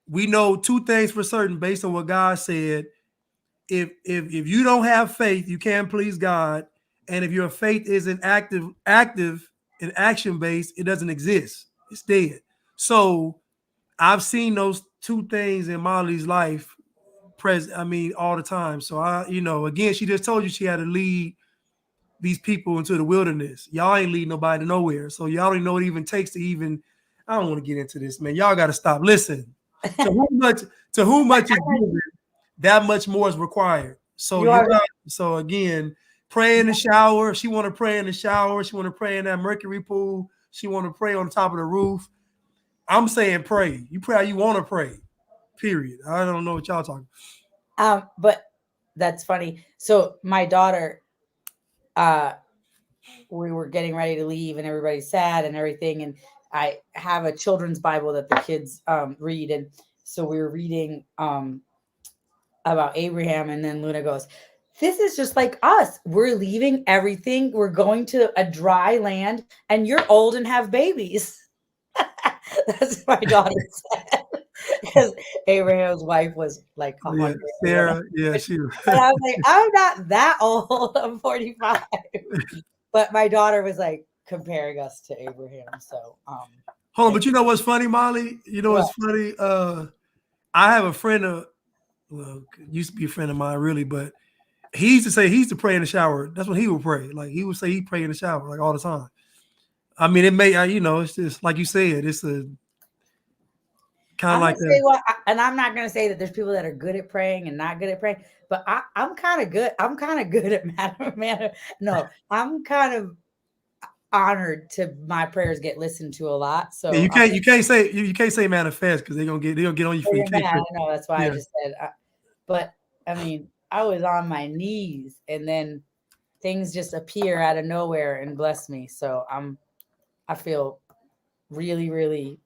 we know two things for certain based on what God said. If you don't have faith, you can't please God. And if your faith isn't active and action based, it doesn't exist. It's dead. So I've seen those two things in Mollie's life present. I mean, all the time. So again, she just told you she had to lead these people into the wilderness. Y'all ain't leading nobody to nowhere. So y'all don't know what it even takes to even. I don't want to get into this, man. Y'all got to stop. Listen, to whom much is given, that much more is required. So so again, pray in the shower. She want to pray in the shower. She want to pray in that mercury pool. She want to pray on the top of the roof. I'm saying pray. You pray how you want to pray. Period. I don't know what y'all talking. But that's funny. So my daughter, we were getting ready to leave and everybody's sad and everything. And I have a children's Bible that the kids read. And so we were reading about Abraham. And then Luna goes, this is just like us. We're leaving everything. We're going to a dry land and you're old and have babies. That's what my daughter said. Because Abraham's wife was like 100. Sarah, yeah, she was. And I was like, I'm not that old. I'm 45. But my daughter was like comparing us to Abraham. So hold on, but you know what's funny, Mollie? You know what's funny? I have a friend used to be a friend of mine, really, but he used to pray in the shower. That's what he would pray. Like he would say he pray in the shower like all the time. I mean, it may, it's just like you said, it's a kind of like that. And I'm not going to say that there's people that are good at praying and not good at praying, but I'm kind of good. I'm kind of good at No, I'm kind of honored to my prayers get listened to a lot. So yeah, you can't say manifest because they're gonna get on your feet. I know that's why I just said. But I mean, I was on my knees, and then things just appear out of nowhere and bless me. So I feel really, really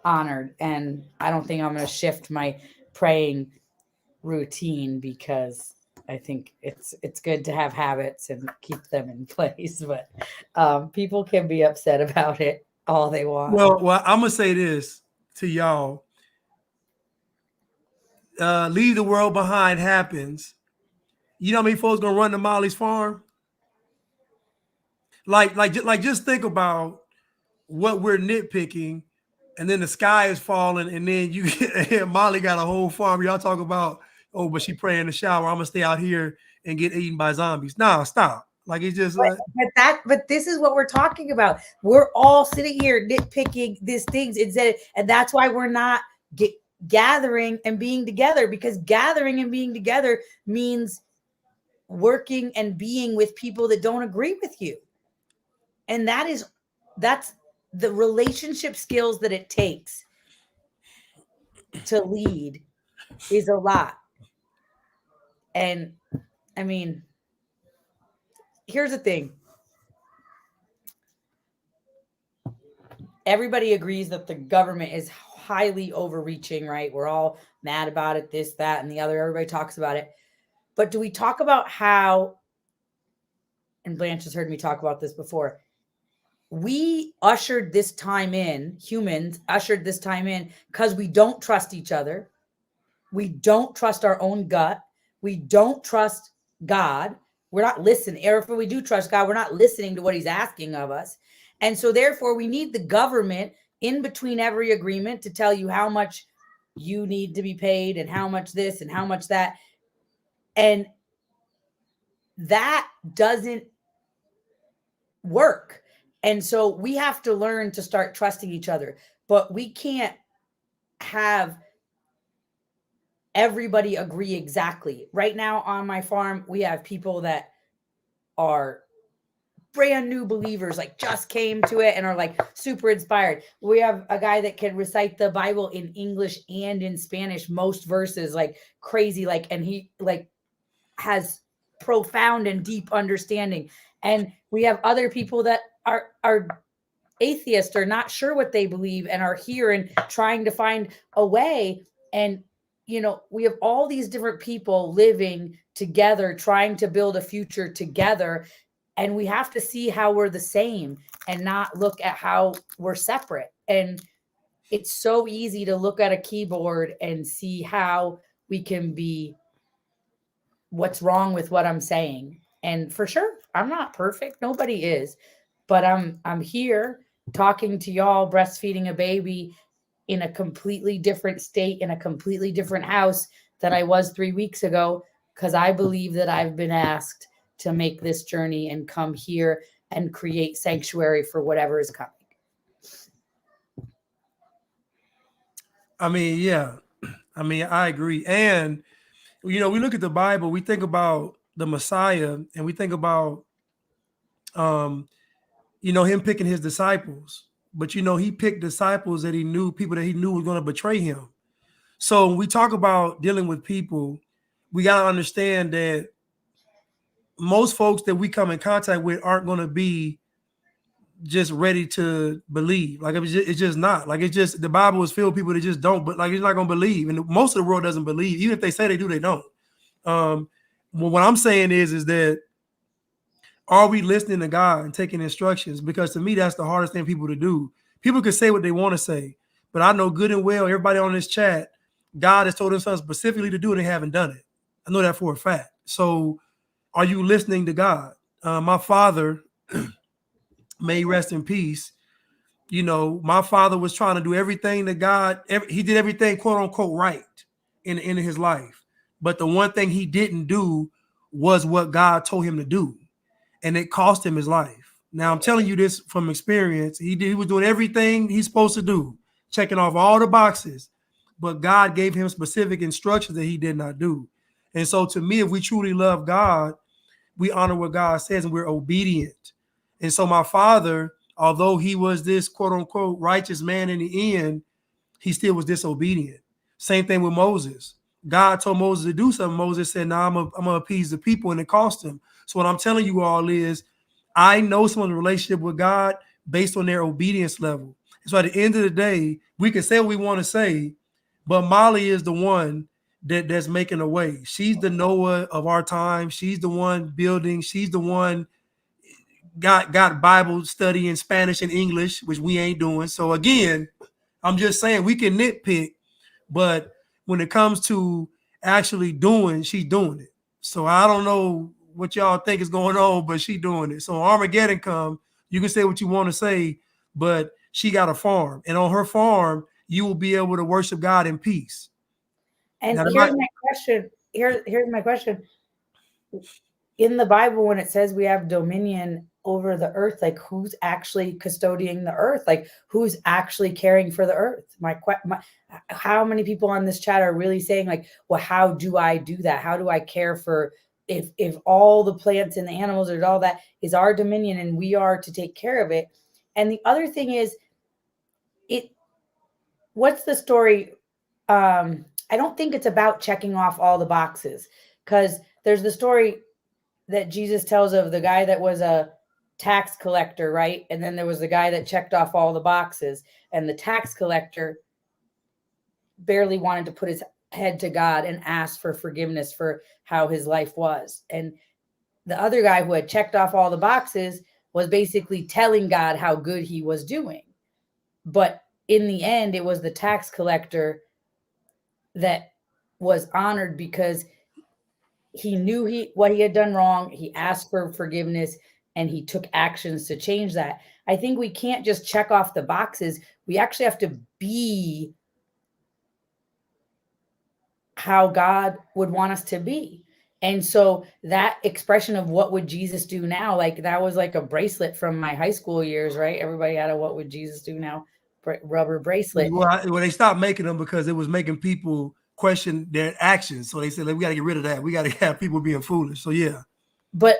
honored, and I don't think I'm going to shift my praying routine because I think it's good to have habits and keep them in place. But people can be upset about it all they want. Well, I'm gonna say this to y'all. Leave the world behind happens. You know how many folks gonna run to Mollie's farm? Like just think about what we're nitpicking, and then the sky is falling, and then you get Mollie got a whole farm. Y'all talk about, oh, but she pray in the shower. I'm gonna stay out here and get eaten by zombies. Nah, stop. Like it's just but this is what we're talking about. We're all sitting here nitpicking these things instead, and that's why we're not gathering and being together, because gathering and being together means working and being with people that don't agree with you. And that's the relationship skills that it takes to lead is a lot. And I mean, here's the thing. everybody agrees that the government is highly overreaching, right? We're all mad about it, this, that, and the other. Everybody talks about it. But do we talk about how, and Blanche has heard me talk about this before, we ushered this time in, humans ushered this time in because we don't trust each other. We don't trust our own gut. We don't trust God. We're not listening. Or if we do trust God, we're not listening to what he's asking of us. And so therefore we need the government in between every agreement to tell you how much you need to be paid and how much this and how much that. And that doesn't work. And so we have to learn to start trusting each other, but we can't have everybody agree exactly. Right now on my farm, we have people that are brand new believers, like just came to it and are like super inspired. We have a guy that can recite the Bible in English and in Spanish, most verses, like crazy, like, and he like has profound and deep understanding. And we have other people that are atheists or not sure what they believe and are here and trying to find a way. And you know, we have all these different people living together, trying to build a future together. And we have to see how we're the same and not look at how we're separate. And it's so easy to look at a keyboard and see how we can be what's wrong with what I'm saying. And for sure, I'm not perfect. Nobody is. But I'm here talking to y'all, breastfeeding a baby in a completely different state, in a completely different house than I was 3 weeks ago, because I believe that I've been asked to make this journey and come here and create sanctuary for whatever is coming. I mean, yeah. I mean, I agree. And, you know, we look at the Bible, we think about the Messiah, and we think about, you know, him picking his disciples. But, you know, he picked disciples that he knew, people that he knew were going to betray him. So when we talk about dealing with people, we got to understand that most folks that we come in contact with aren't going to be just ready to believe. Like it's just not. Like it's just the Bible is filled with people that just don't, but like it's not going to believe. And most of the world doesn't believe. Even if they say they do, they don't. Well, what I'm saying is that are we listening to God and taking instructions? Because to me, that's the hardest thing for people to do. People can say what they want to say, but I know good and well, everybody on this chat, God has told them something specifically to do and they haven't done it. I know that for a fact. So are you listening to God? My father, may he rest in peace. You know, my father was trying to do everything that God, he did everything quote unquote right in his life. But the one thing he didn't do was what God told him to do. And it cost him his life. Now I'm telling you this from experience. He was doing everything he's supposed to do, checking off all the boxes, but God gave him specific instructions that he did not do. And so to me, if we truly love God, we honor what God says and we're obedient. And so my father, although he was this quote unquote righteous man in the end, he still was disobedient. Same thing with Moses. God told Moses to do something. Moses said, "No, I'm gonna appease the people," and it cost him. So what I'm telling you all is, I know someone's relationship with God based on their obedience level. So at the end of the day, we can say what we want to say, but Mollie is the one that's making a way. She's the Noah of our time. She's the one building. She's the one got Bible study in Spanish and English, which we ain't doing. So again, I'm just saying we can nitpick, but when it comes to actually doing, she's doing it. So I don't know what y'all think is going on, but she doing it. So Armageddon come, you can say what you want to say, but she got a farm. And on her farm, you will be able to worship God in peace. And Now, here's my question. Here's my question. In the Bible, when it says we have dominion over the earth, like who's actually custodying the earth? Like who's actually caring for the earth? How many people on this chat are really saying like, well, how do I do that? How do I care for if all the plants and the animals and all that is our dominion and we are to take care of it? And the other thing is, what's the story? I don't think it's about checking off all the boxes, because there's the story that Jesus tells of the guy that was a tax collector, right? And then there was the guy that checked off all the boxes, and the tax collector barely wanted to put his head to God and ask for forgiveness for how his life was. And the other guy who had checked off all the boxes was basically telling God how good he was doing. But in the end, it was the tax collector that was honored because he knew what he had done wrong. He asked for forgiveness and he took actions to change that. I think we can't just check off the boxes. We actually have to be how God would want us to be. And so that expression of what would Jesus do now, like that was like a bracelet from my high school years, right? Everybody had a what would Jesus do now rubber bracelet. Well, they stopped making them because it was making people question their actions. So they said, like, we got to get rid of that. We got to have people being foolish. So yeah. But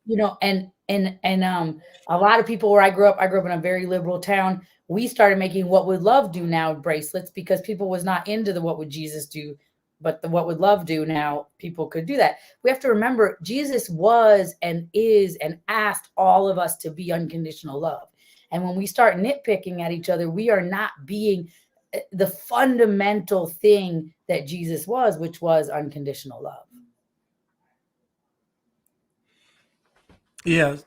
you know, and a lot of people where I grew up in a very liberal town. We started making what would love do now bracelets because people was not into the what would Jesus do, but the what would love do now people could do that. We have to remember Jesus was and is and asked all of us to be unconditional love. And when we start nitpicking at each other, we are not being the fundamental thing that Jesus was, which was unconditional love. Yeah.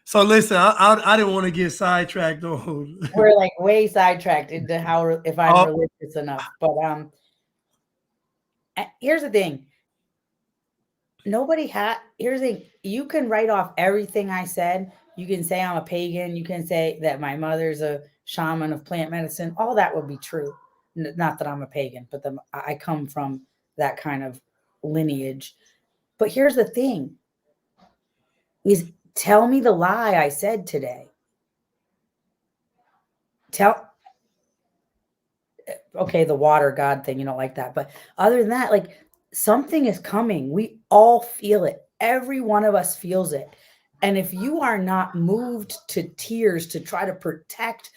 So listen, I didn't want to get sidetracked on. We're like way sidetracked into how if I'm religious enough. But here's the thing. Here's the thing. You can write off everything I said. You can say I'm a pagan. You can say that my mother's a shaman of plant medicine. All that would be true. Not that I'm a pagan, but I come from that kind of lineage. But here's the thing. Is tell me the lie I said today. Okay, the water God thing, you don't like that. But other than that, like something is coming. We all feel it. Every one of us feels it. And if you are not moved to tears to try to protect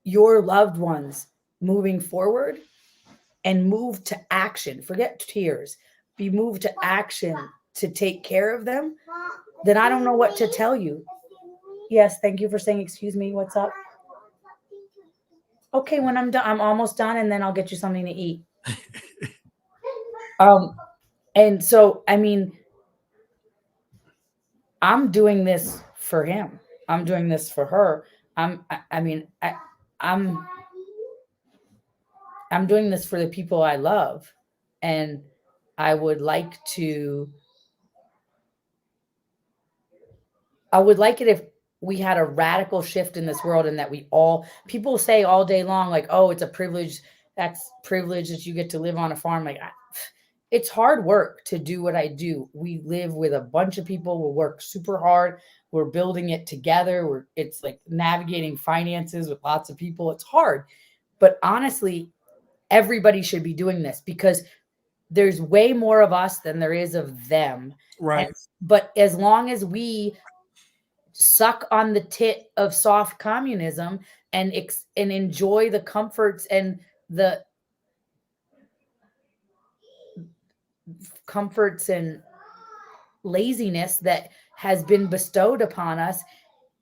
your loved ones moving forward and move to action, forget tears, be moved to action to take care of them, then I don't know what to tell you. Yes, thank you for saying, excuse me, what's up? Okay, when I'm done, I'm almost done, and then I'll get you something to eat. And so, I mean, I'm doing this for him. I'm doing this for her. I'm doing this for the people I love, and I would like it if we had a radical shift in this world and that people say all day long, like, oh, it's a privilege. That's privilege that you get to live on a farm. Like, it's hard work to do what I do. We live with a bunch of people. We work super hard. We're building it together. It's like navigating finances with lots of people. It's hard. But honestly, everybody should be doing this because there's way more of us than there is of them. Right. But as long as we suck on the tit of soft communism and enjoy the comforts and the comforts and laziness that has been bestowed upon us,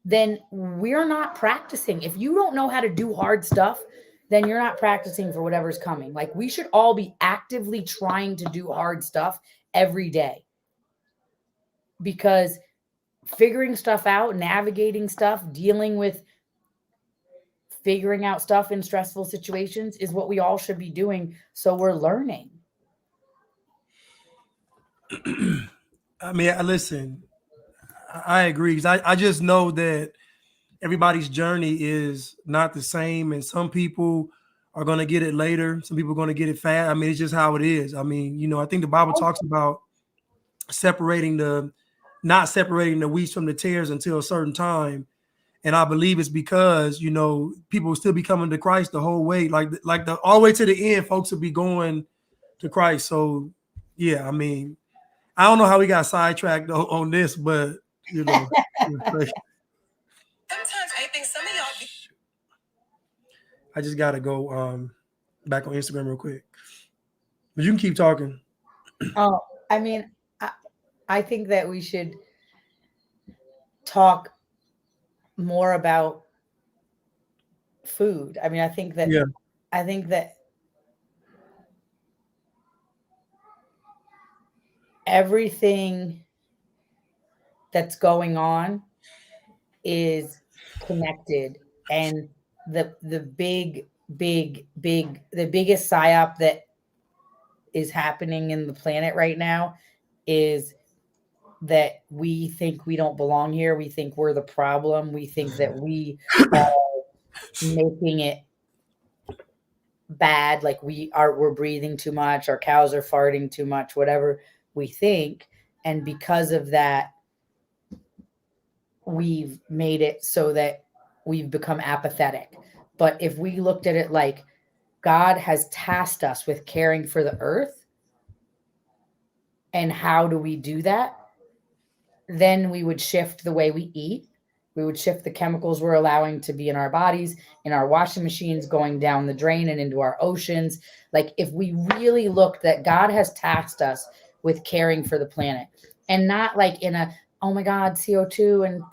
then we're not practicing. If you don't know how to do hard stuff, then you're not practicing for whatever's coming. Like, we should all be actively trying to do hard stuff every day, because figuring stuff out, navigating stuff, dealing with figuring out stuff in stressful situations is what we all should be doing. So we're learning. I mean, listen, I agree. 'Cause I just know that everybody's journey is not the same, and some people are going to get it later. Some people are going to get it fast. I mean, it's just how it is. I mean, you know, I think the Bible talks about not separating the wheat from the tares until a certain time. And I believe it's because, you know, people will still be coming to Christ the whole way, like all the way to the end, folks will be going to Christ. So yeah, I mean, I don't know how we got sidetracked on this, but you know, sometimes I think some of y'all. I just gotta go back on Instagram real quick, but you can keep talking. Oh, I mean, I think that we should talk more about food. I mean, I think that Yeah. everything that's going on is connected, and the the biggest psyop that is happening in the planet right now is that we think we don't belong here. We think we're the problem. We think that we are making it bad, like we're breathing too much, our cows are farting too much, whatever we think. And because of that, we've made it so that we've become apathetic. But if we looked at it like God has tasked us with caring for the earth, and how do we do that? Then we would shift the way we eat. We would shift the chemicals we're allowing to be in our bodies, in our washing machines, going down the drain and into our oceans. Like, if we really looked that God has tasked us with caring for the planet, and not like in a, oh my God, CO2 and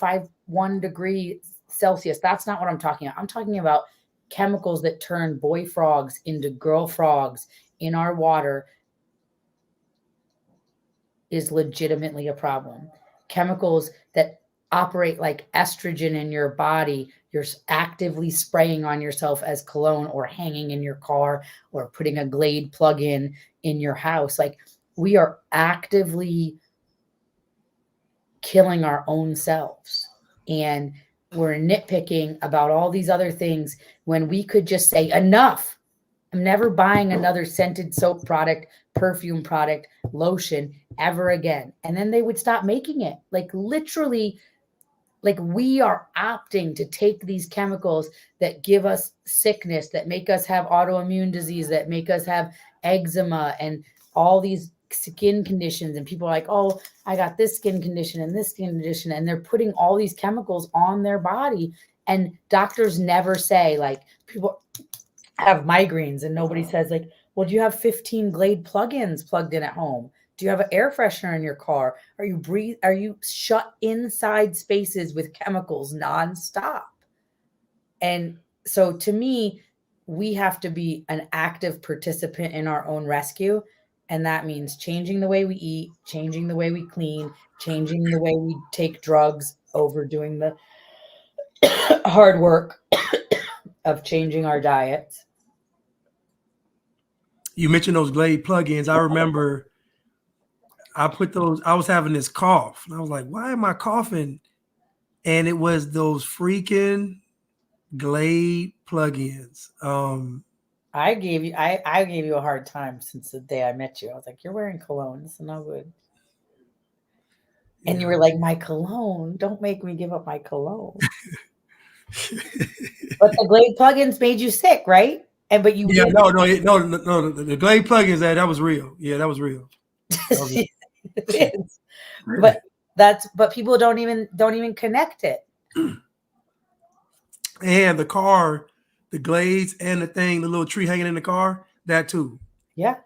1 degree Celsius. That's not what I'm talking about. I'm talking about chemicals that turn boy frogs into girl frogs in our water is legitimately a problem. Chemicals that operate like estrogen in your body, you're actively spraying on yourself as cologne, or hanging in your car, or putting a Glade plug-in in your house. Like, we are actively killing our own selves. And we're nitpicking about all these other things when we could just say, enough. I'm never buying another scented soap product, perfume product, lotion ever again. And then they would stop making it. Like, literally, like, we are opting to take these chemicals that give us sickness, that make us have autoimmune disease, that make us have eczema and all these skin conditions. And people are like, oh, I got this skin condition and this skin condition. And they're putting all these chemicals on their body. And doctors never say, like, people have migraines and nobody says, like, well, do you have 15 Glade plugins plugged in at home? Do you have an air freshener in your car? Are you shut inside spaces with chemicals nonstop? And so, to me, we have to be an active participant in our own rescue. And that means changing the way we eat, changing the way we clean, changing the way we take drugs, over doing the hard work of changing our diets. You mentioned those Glade plugins. I remember I was having this cough, and I was like, why am I coughing? And it was those freaking Glade plugins. I gave you a hard time since the day I met you. I was like, you're wearing cologne. This is no good. And you were like, my cologne. Don't make me give up my cologne. But the Glade plugins made you sick, right? But you no, the Glade plugins, that was real. Yeah, that was real. It is. But people don't even connect it. And the car, the Glades and the little tree hanging in the car, that too. Yeah.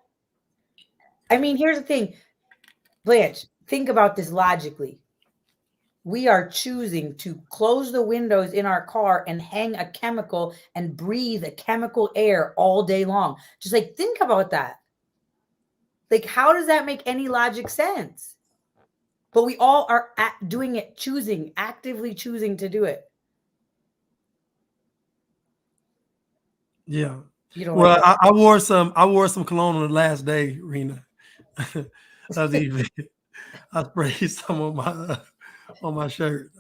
I mean, here's the thing, Blanche, think about this logically. We are choosing to close the windows in our car and hang a chemical and breathe a chemical air all day long. Just like, think about that. Like, how does that make any logic sense? But we all are doing it, actively choosing to do it. Yeah. You know, well, I wore some cologne on the last day, Rena. I sprayed some on my shirt.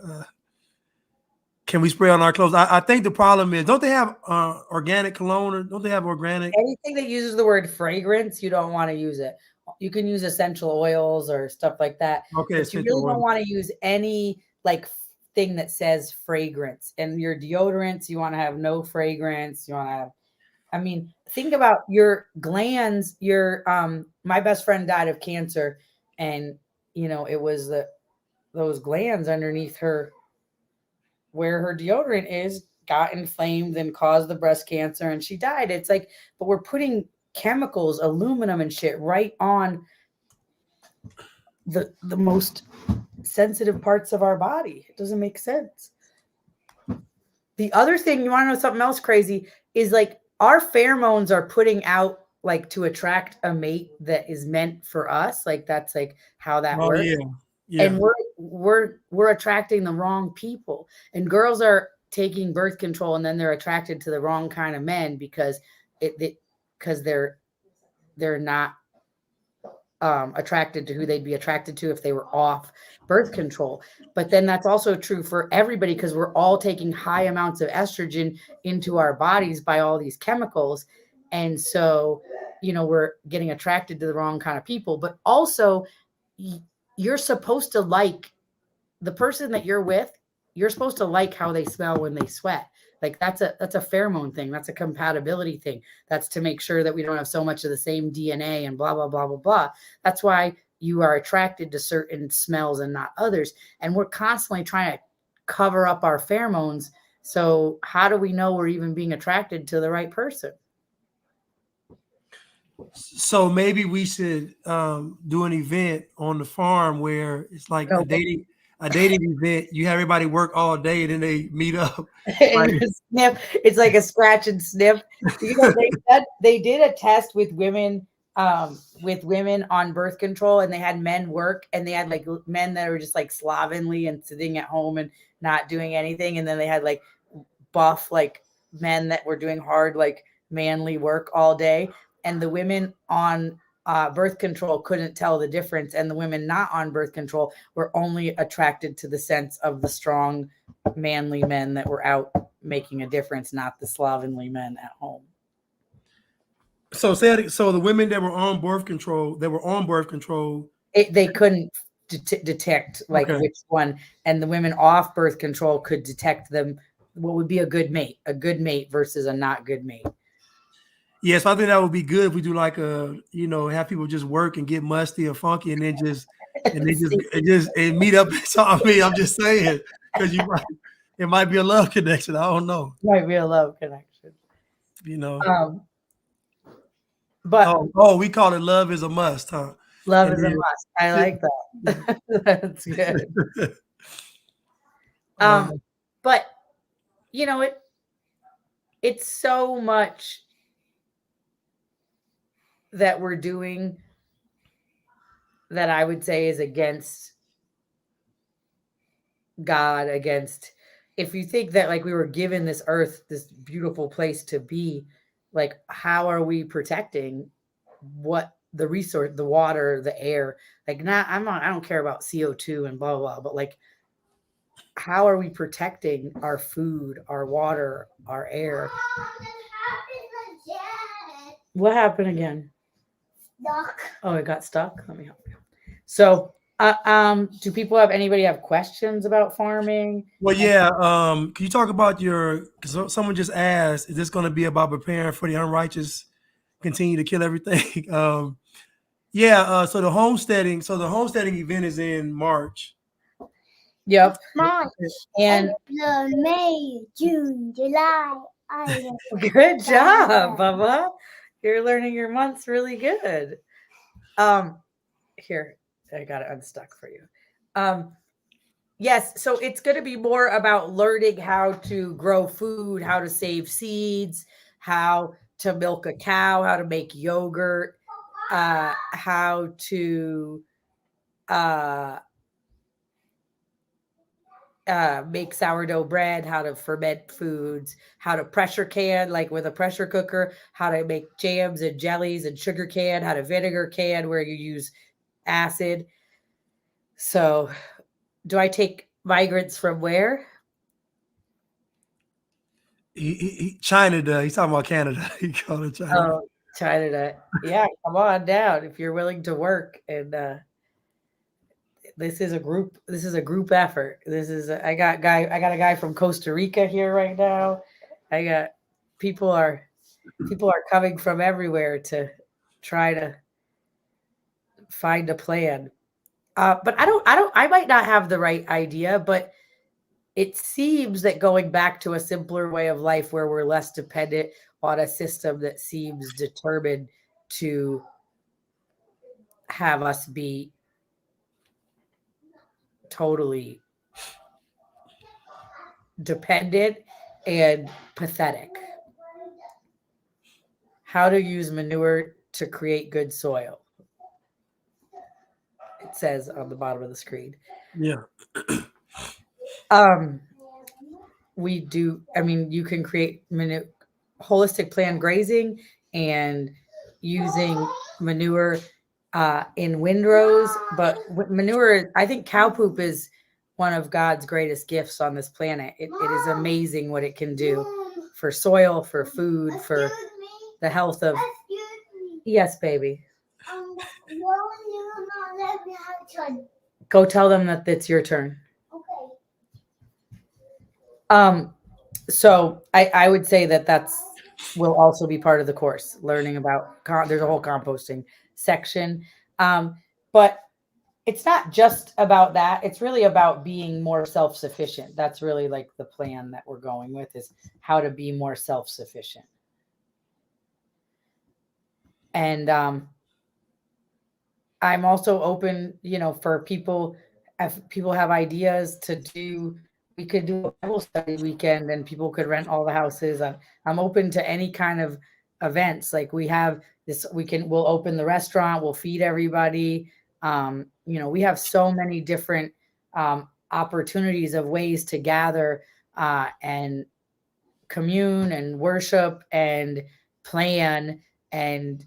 Can we spray on our clothes? I think the problem is, don't they have organic cologne, or don't they have organic? Anything that uses the word fragrance, you don't want to use it. You can use essential oils or stuff like that. Okay, but you really don't want to use any like thing that says fragrance. And your deodorants, you want to have no fragrance. You want to have, I mean, think about your glands. My best friend died of cancer, and it was those glands underneath her, where her deodorant is, got inflamed and caused the breast cancer, and she died. It's like, but we're putting chemicals, aluminum and shit right on the most sensitive parts of our body. It doesn't make sense. The other thing, you want to know something else crazy, is like our pheromones are putting out like to attract a mate that is meant for us. Like that's like how that Oh works. yeah. And we're attracting the wrong people. And girls are taking birth control and then they're attracted to the wrong kind of men because they're not attracted to who they'd be attracted to if they were off birth control. But then that's also true for everybody because we're all taking high amounts of estrogen into our bodies by all these chemicals. And so, we're getting attracted to the wrong kind of people. But also, you're supposed to like the person that you're with. You're supposed to like how they smell when they sweat. Like that's a pheromone thing. That's a compatibility thing. That's to make sure that we don't have so much of the same DNA and blah, blah, blah, blah, blah. That's why you are attracted to certain smells and not others. And we're constantly trying to cover up our pheromones. So how do we know we're even being attracted to the right person? So maybe we should do an event on the farm where it's like a dating event. You have everybody work all day and then they meet up. And you sniff. It's like a scratch and sniff. They did a test with women on birth control, and they had men work, and they had like men that were just like slovenly and sitting at home and not doing anything, and then they had like buff like men that were doing hard like manly work all day, and the women on birth control couldn't tell the difference, and the women not on birth control were only attracted to the sense of the strong manly men that were out making a difference, not the slovenly men at home. So the women that were on birth control, They couldn't detect like which one, and the women off birth control could detect them. What would be a good mate versus a not good mate. Yes, I think that would be good if we do like have people just work and get musty and funky and then just meet up. So I mean, I'm just saying because it might be a love connection. I don't know. Might be a love connection. But we call it love is a must, huh? Love is a must. I like that. That's good. But it's so much that we're doing that I would say is against God, if you think that like we were given this earth, this beautiful place to be, like how are we protecting what the resource, the water, the air? Like I don't care about CO2 and blah, blah, blah, but like how are we protecting our food, our water, our air? What happened again? Stuck. Oh, it got stuck. Let me help you. So, do anybody have questions about farming? Well, yeah. Can you talk about because someone just asked, is this going to be about preparing for the unrighteous continue to kill everything? So the homesteading event is in March. Yep. March, And April, May, June, July. Good job, Bubba. You're learning your months really good. Here, I got it unstuck for you. Yes, so it's going to be more about learning how to grow food, how to save seeds, how to milk a cow, how to make yogurt, how to make sourdough bread, how to ferment foods, how to pressure can, like with a pressure cooker, how to make jams and jellies and sugar can, how to vinegar can where you use acid. So do I take migrants from where? China. He's talking about Canada. He called it China. Oh, China. Yeah, come on down if you're willing to work. And this is a group effort. I got a guy from Costa Rica here right now. I got people are coming from everywhere to try to find a plan. But I might not have the right idea, but it seems that going back to a simpler way of life where we're less dependent on a system that seems determined to have us be totally dependent and pathetic. How to use manure to create good soil. It says on the bottom of the screen. Yeah. We do, I mean, you can create holistic plant grazing and using manure in windrows, but manure, I think cow poop is one of God's greatest gifts on this planet. It is amazing what it can do for soil, for food, for the health of. Yes, baby. Why will you not let me have a turn? Go tell them that it's your turn. Okay. So I would say that will also be part of the course, learning about, there's a whole composting section. But it's not just about that. It's really about being more self-sufficient. That's really like the plan that we're going with, is how to be more self-sufficient. And I'm also open, for people, if people have ideas to do, we could do a Bible study weekend and people could rent all the houses. I'm open to any kind of events. Like we have this, we'll open the restaurant, we'll feed everybody. We have so many different opportunities of ways to gather and commune and worship and plan and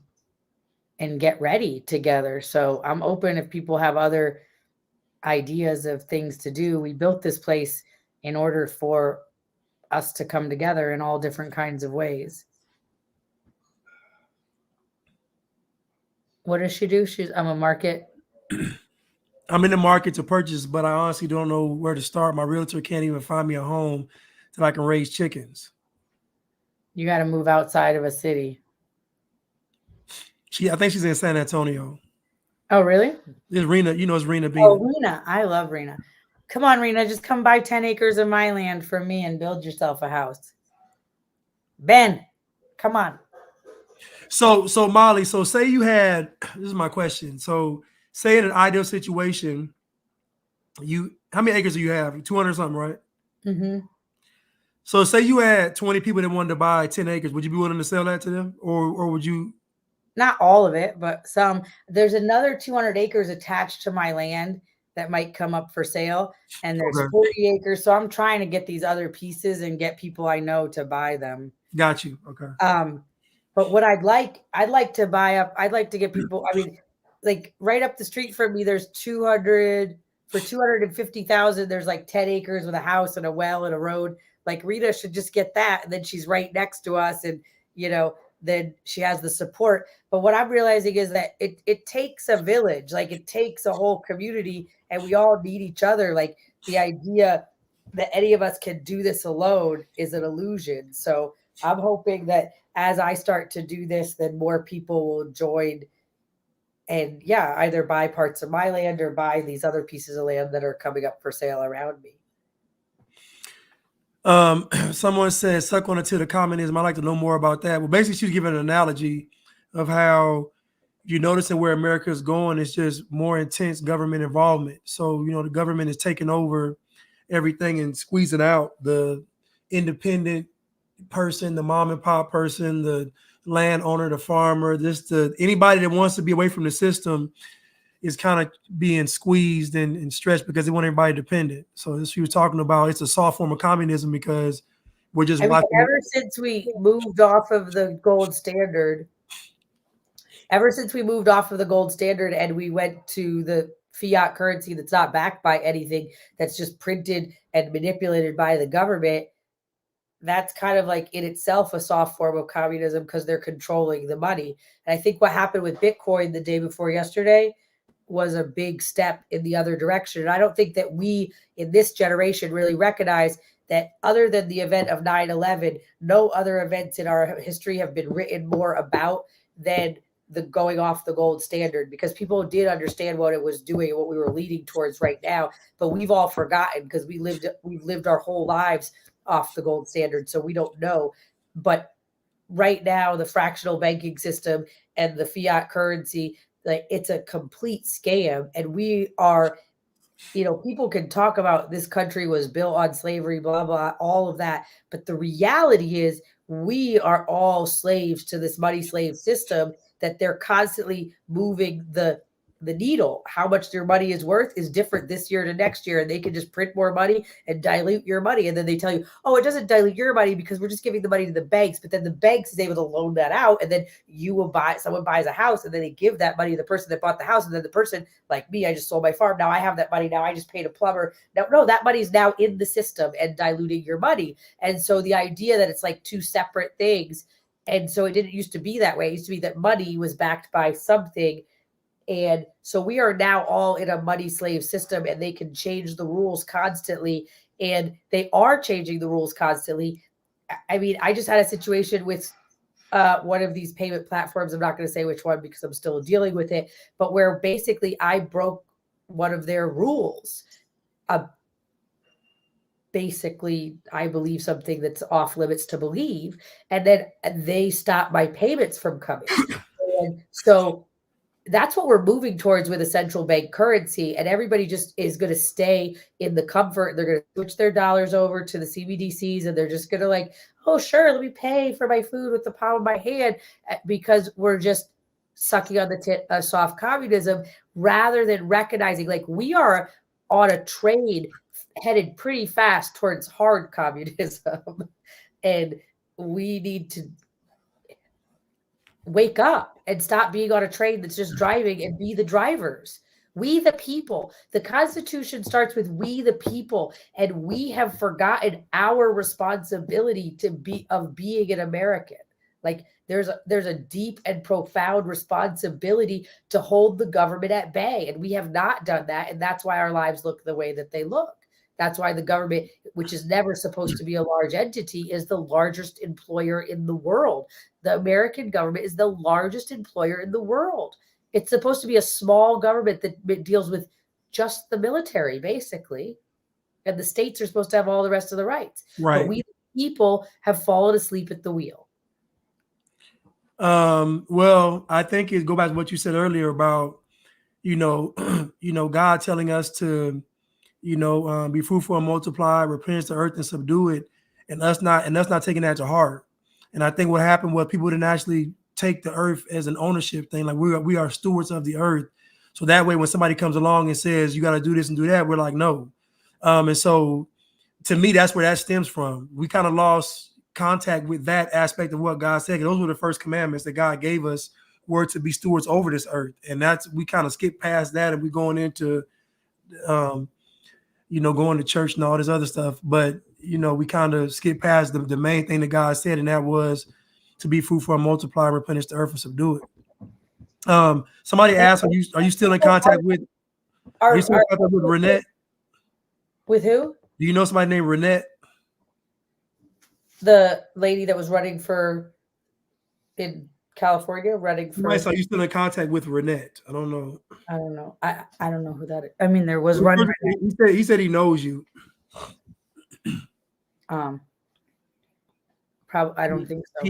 get ready together. So I'm open if people have other ideas of things to do. We built this place in order for us to come together in all different kinds of ways. What does she do? I'm a market. I'm in the market to purchase, but I honestly don't know where to start. My realtor can't even find me a home that I can raise chickens. You got to move outside of a city. I think she's in San Antonio. Oh, really? It's Rena. It's Rena Bina. Oh, Rena. I love Rena. Come on, Rena. Just come buy 10 acres of my land from me and build yourself a house. Ben, come on. So Mollie, so say you had, this is my question. So say in an ideal situation, how many acres do you have? 200 something, right? Mm-hmm. So say you had 20 people that wanted to buy 10 acres. Would you be willing to sell that to them? Or would you? Not all of it, but some. There's another 200 acres attached to my land that might come up for sale. And there's 40 acres. So I'm trying to get these other pieces and get people I know to buy them. Got you. Okay. But what I'd like to buy up, I'd like to get people, I mean, like right up the street from me, there's 250,000. There's like 10 acres with a house and a well and a road. Like Rita should just get that. And then she's right next to us. And, then she has the support. But what I'm realizing is that it takes a village, like it takes a whole community, and we all need each other. Like the idea that any of us can do this alone is an illusion. So I'm hoping that as I start to do this, then more people will join and either buy parts of my land or buy these other pieces of land that are coming up for sale around me. Someone said, suck on it to the communism. I'd like to know more about that. Well, basically, she's giving an analogy of how you're noticing where America is going. It's just more intense government involvement. So, the government is taking over everything and squeezing out the independent person, the mom and pop person, the landowner, the farmer, anybody that wants to be away from the system is kind of being squeezed and stretched because they want everybody dependent. So this she was talking about, it's a soft form of communism because we're just watching. Ever since we moved off of the gold standard, and we went to the fiat currency that's not backed by anything, that's just printed and manipulated by the government, that's kind of like in itself a soft form of communism because they're controlling the money. And I think what happened with Bitcoin the day before yesterday was a big step in the other direction. And I don't think that we in this generation really recognize that other than the event of 9/11, no other events in our history have been written more about than the going off the gold standard, because people did understand what it was doing and what we were leading towards right now. But we've all forgotten because we've lived our whole lives off the gold standard. So we don't know. But right now, the fractional banking system and the fiat currency, like it's a complete scam. And we are people can talk about this country was built on slavery, blah, blah, all of that. But the reality is we are all slaves to this money slave system that they're constantly moving the needle. How much your money is worth is different this year to next year. And they can just print more money and dilute your money. And then they tell you, oh, it doesn't dilute your money because we're just giving the money to the banks. But then the banks is able to loan that out. And then someone buys a house and then they give that money to the person that bought the house. And then the person like me, I just sold my farm. Now I have that money. Now I just paid a plumber. No, that money is now in the system and diluting your money. And so the idea that it's like two separate things. And so it didn't used to be that way. It used to be that money was backed by something. And so we are now all in a money slave system and they can change the rules constantly. And they are changing the rules constantly. I mean, I just had a situation with one of these payment platforms. I'm not going to say which one because I'm still dealing with it, but where basically I broke one of their rules. Basically, I believe something that's off limits to believe. And then they stopped my payments from coming. And so that's what we're moving towards with a central bank currency. And everybody just is going to stay in the comfort. They're going to switch their dollars over to the CBDCs. And they're just going to like, oh, sure, let me pay for my food with the palm of my hand, because we're just sucking on the soft communism rather than recognizing like we are on a train headed pretty fast towards hard communism. And we need to wake up and stop being on a train that's just driving and be the drivers. We the people. The Constitution starts with we the people, and we have forgotten our responsibility to being an American. Like there's a deep and profound responsibility to hold the government at bay, and we have not done that, and that's why our lives look the way that they look. That's why the government, which is never supposed to be a large entity, is the largest employer in the world. The American government is the largest employer in the world. It's supposed to be a small government that deals with just the military, basically. And the states are supposed to have all the rest of the rights. Right. But we, the people, have fallen asleep at the wheel. Well, I think it go back to what you said earlier about, God telling us to, be fruitful and multiply, replenish the earth and subdue it, and us not taking that to heart. And I think what happened was people didn't actually take the earth as an ownership thing. Like we are stewards of the earth. So that way, when somebody comes along and says you got to do this and do that, we're like, no. And so to me, that's where that stems from. We kind of lost contact with that aspect of what God said. Those were the first commandments that God gave us, were to be stewards over this earth. And we kind of skip past that and we're going into going to church and all this other stuff. But, we kind of skip past the main thing that God said, and that was to be fruitful and multiply, replenish the earth and subdue it. Somebody asked, are you still in contact with Renette? With who? Do you know somebody named Renette? The lady that was running in California, running for. Are you still in contact with Renette? I don't know. I don't know. I don't know who that is. I mean, there was one. He said he knows you. Probably. I don't think so.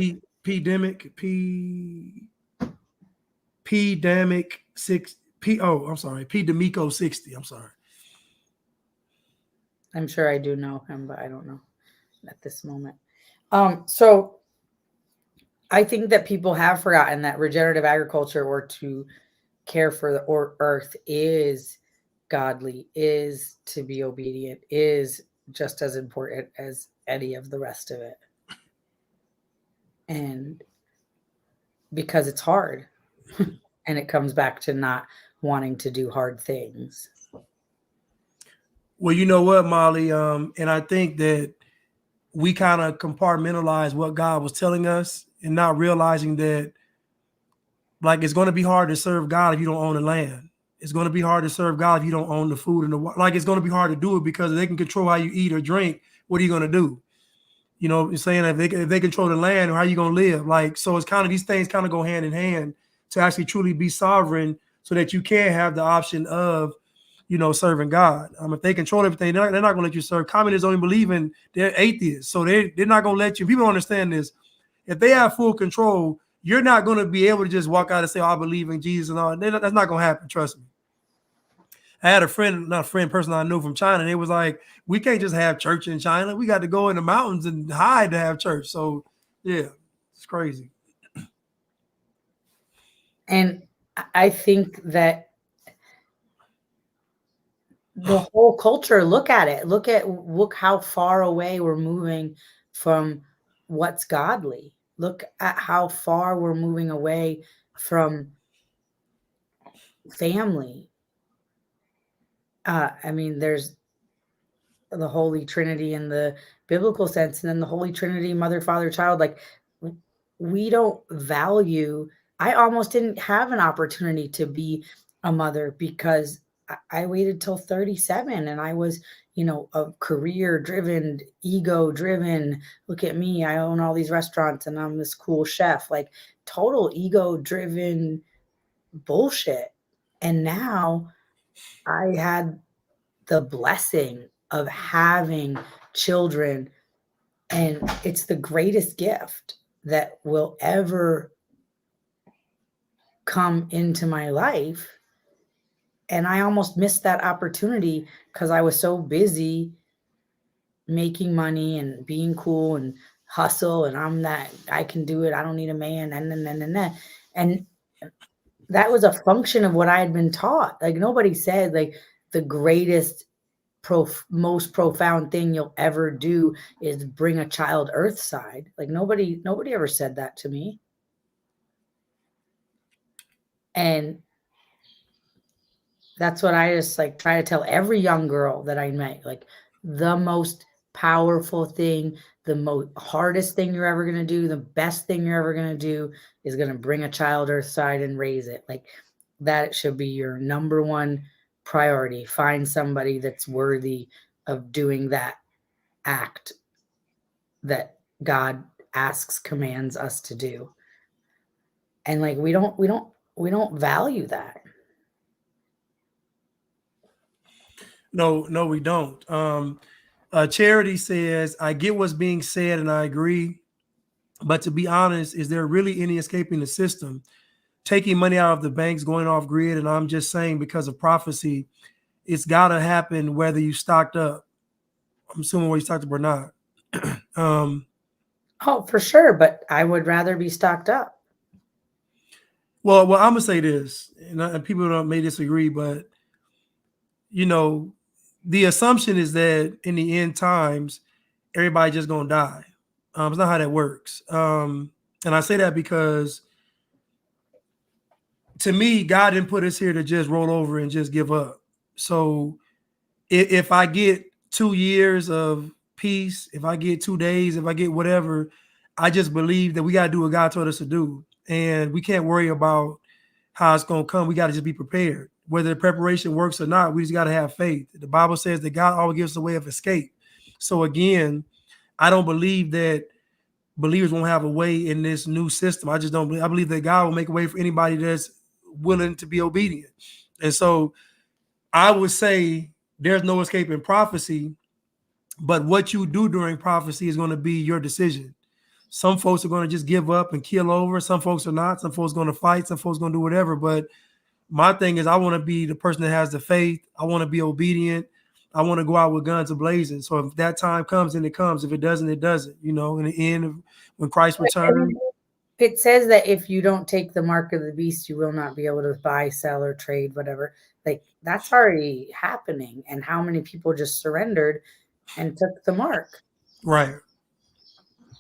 P-Demic 6. I'm sorry. P D'Amico 60. I'm sorry. I'm sure I do know him, but I don't know at this moment. So I think that people have forgotten that regenerative agriculture, or to care for the earth, is godly, is to be obedient, is just as important as any of the rest of it. And because it's hard, and it comes back to not wanting to do hard things. Well, you know what, Molly? And I think that we kind of compartmentalize what God was telling us and not realizing that, like, it's going to be hard to serve God if you don't own the land. It's going to be hard to serve God if you don't own the food and the water. Like, it's going to be hard to do it because they can control how you eat or drink. What are you going to do? You're saying if they control the land, how are you going to live? Like, so it's kind of, these things kind of go hand in hand to actually truly be sovereign, so that you can have the option of, serving God. If they control everything, they're not going to let you serve. Communists don't even believe in, they're atheists. So they're not going to let you. People don't understand this. If they have full control, you're not going to be able to just walk out and say, oh, I believe in Jesus and all. That's not going to happen. Trust me. I had a friend, not a friend, person I knew from China. And it was like, we can't just have church in China. We got to go in the mountains and hide to have church. So yeah, it's crazy. And I think that the whole culture, look at it. Look how far away we're moving from what's godly. Look at how far we're moving away from family. I mean, there's the Holy Trinity in the biblical sense, and then the Holy Trinity, Mother, Father, Child. Like, we don't value. I almost didn't have an opportunity to be a mother because I waited till 37, and I was, a career driven, ego driven. Look at me, I own all these restaurants, and I'm this cool chef. Like, total ego driven bullshit. And now I had the blessing of having children, and it's the greatest gift that will ever come into my life. And I almost missed that opportunity because I was so busy making money and being cool and hustle, and I can do it, I don't need a man, and that was a function of what I had been taught. Like, nobody said like the greatest most profound thing you'll ever do is bring a child earthside. Like, nobody ever said that to me. And that's what I just like try to tell every young girl that I met. Like, the most powerful thing, the most hardest thing you're ever going to do, the best thing you're ever going to do is going to bring a child earthside and raise it. Like, that should be your number one priority. Find somebody that's worthy of doing that act that God asks, commands us to do. And like, we don't value that. No, we don't. Charity says, I get what's being said and I agree. But to be honest, is there really any escaping the system? Taking money out of the banks, going off grid. And I'm just saying, because of prophecy, it's got to happen whether you stocked up. I'm assuming whether you stocked up or not. Oh, for sure. But I would rather be stocked up. Well, I'm going to say this, and people may disagree, but, the assumption is that in the end times, everybody just going to die. It's not how that works. And I say that because, to me, God didn't put us here to just roll over and just give up. So if I get 2 years of peace, if I get 2 days, if I get whatever, I just believe that we got to do what God told us to do. And we can't worry about how it's going to come. We got to just be prepared. Whether the preparation works or not, we just got to have faith. The Bible says that God always gives us a way of escape. So again, I don't believe that believers won't have a way in this new system. I just don't believe. I believe that God will make a way for anybody that's willing to be obedient. And so I would say there's no escape in prophecy, but what you do during prophecy is going to be your decision. Some folks are going to just give up and kill over. Some folks are not. Some folks are going to fight. Some folks are going to do whatever. But my thing is, I want to be the person that has the faith. I want to be obedient. I want to go out with guns a-blazing. So if that time comes, then it comes. If it doesn't, it doesn't. In the end, when Christ returns. It says that if you don't take the mark of the beast, you will not be able to buy, sell, or trade, whatever. Like, that's already happening. And how many people just surrendered and took the mark? Right.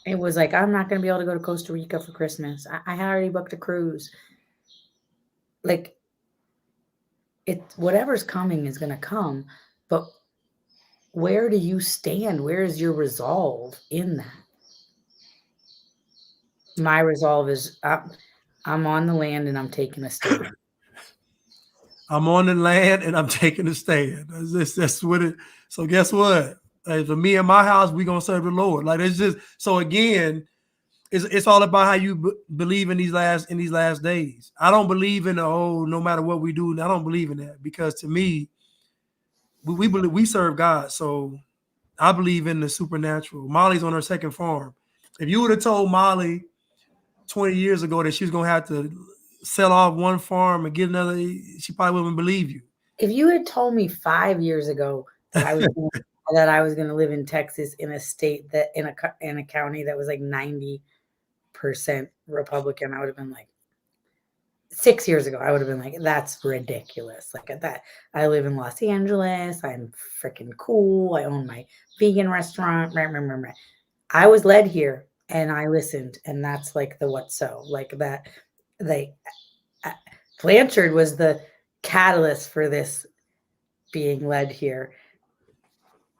It was like, I'm not going to be able to go to Costa Rica for Christmas. I had already booked a cruise. Like, whatever's coming is going to come. But where do you stand? Where is your resolve in that? My resolve is I'm on the land and I'm taking a stand. I'm on the land and I'm taking a stand. That's what it. So guess what? For me and my house, we're gonna serve the Lord. Like, it's just, so again, it's all about how you believe in these last days. I don't believe in no matter what we do. I don't believe in that, because to me, we believe we serve God. So I believe in the supernatural. Mollie's on her second farm. If you would have told Mollie 20 years ago that she was gonna have to sell off one farm and get another, she probably wouldn't believe you. If you had told me 5 years ago that I was going to live in Texas in a state that in a county that was like 90% Republican, I would have been like, 6 years ago, I would have been like, that's ridiculous. Like at that, I live in Los Angeles. I'm freaking cool. I own my vegan restaurant. I was led here and I listened, and that's like the what so like that. They Blanchard was the catalyst for this being led here.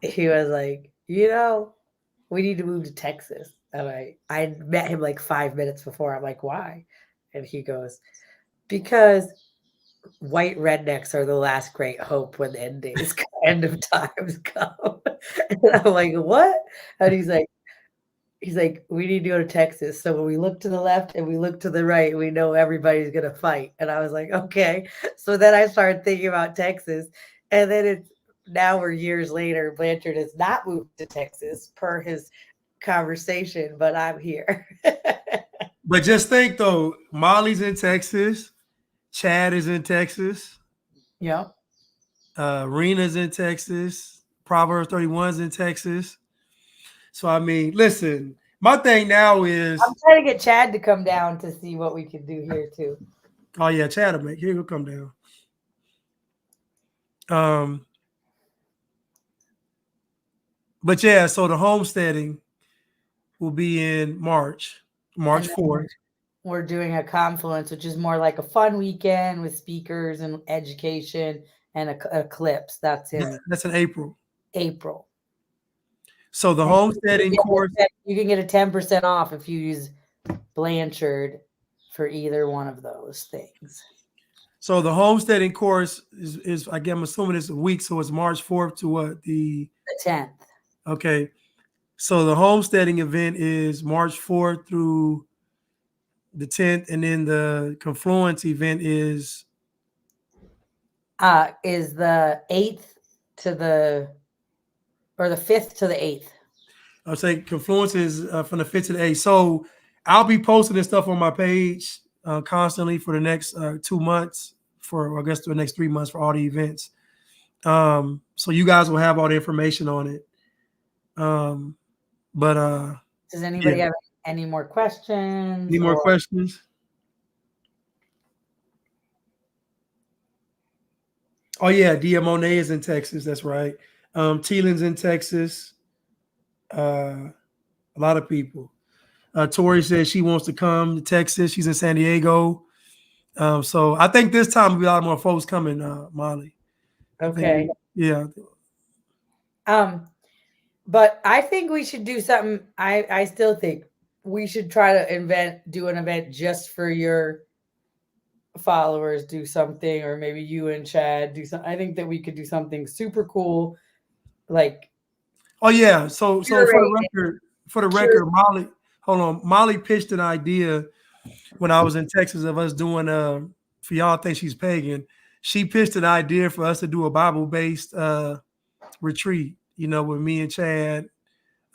He was like, we need to move to Texas. And I met him like 5 minutes before. I'm like, why? And he goes, because white rednecks are the last great hope when the end of times come. And I'm like, what? And he's like, we need to go to Texas. So when we look to the left and we look to the right, we know everybody's gonna fight. And I was like, okay. So then I started thinking about Texas, and then now we're years later. Blanchard has not moved to Texas per his conversation, but I'm here. But just think though, Mollie's in Texas, Chad is in Texas, Yep. Rena's in Texas, Proverbs 31's in Texas. So I mean, listen, my thing now is I'm trying to get Chad to come down to see what we can do here too. oh yeah, Chad will make he'll come down. But yeah, so the homesteading will be in March 4th. We're doing a confluence, which is more like a fun weekend with speakers and education and a clips. That's in That's in April. April. So the homesteading course, you can get a 10% off if you use Blanchard for either one of those things. so the homesteading course is again, I'm assuming it's a week, so it's March 4th to what The 10th. Okay. So the homesteading event is March 4th through the 10th, and then the confluence event is the 8th to the 5th to the 8th. I'll say confluence is from the 5th to the 8th. So I'll be posting this stuff on my page constantly for the next 2 months, for I guess the next 3 months for all the events. So you guys will have all the information on it. Does anybody have any more questions? Any more questions? Oh yeah, Dia Monet is in Texas. That's right. Teelan's in Texas. A lot of people. Tori says she wants to come to Texas. She's in San Diego. So I think this time will be a lot more folks coming, Mollie. Okay. Yeah. But I think we should do something. I still think we should try to do an event just for your followers, do something, or maybe you and Chad do something. I think that we could do something super cool. Like, oh yeah. So for the record, Mollie, hold on. Mollie pitched an idea when I was in Texas of us doing for y'all think she's pagan. She pitched an idea for us to do a Bible-based retreat, with me and Chad,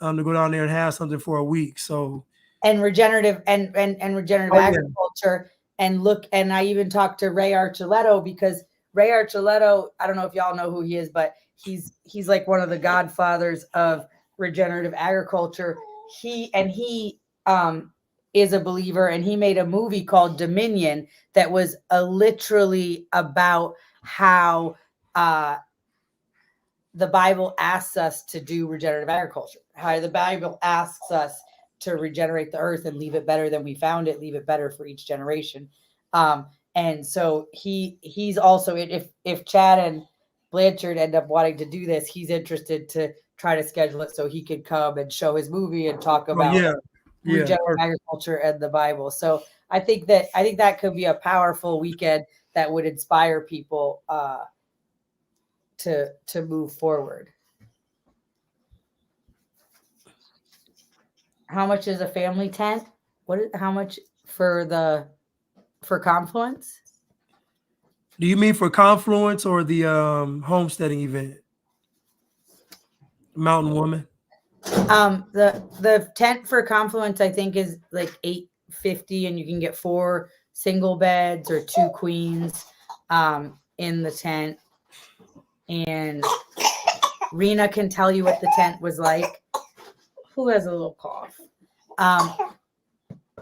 to go down there and have something for a week. So and regenerative and regenerative agriculture. And I even talked to Ray Archuleta, because Ray Archuleta, I don't know if y'all know who he is, but he's like one of the godfathers of regenerative agriculture. He is a believer, and he made a movie called Dominion that was literally about how the Bible asks us to do regenerative agriculture, how the Bible asks us to regenerate the earth and leave it better than we found it, leave it better for each generation. And so he's also, if Chad and Blanchard end up wanting to do this, he's interested to try to schedule it so he could come and show his movie and talk about regenerative agriculture and the Bible. So I think that could be a powerful weekend that would inspire people to move forward. How much is a family tent? How much for Confluence? Do you mean for Confluence or the homesteading event? Mountain Woman? The tent for Confluence, I think, is like $850, and you can get 4 single beds or 2 queens in the tent. And Rena can tell you what the tent was like. Who has a little cough?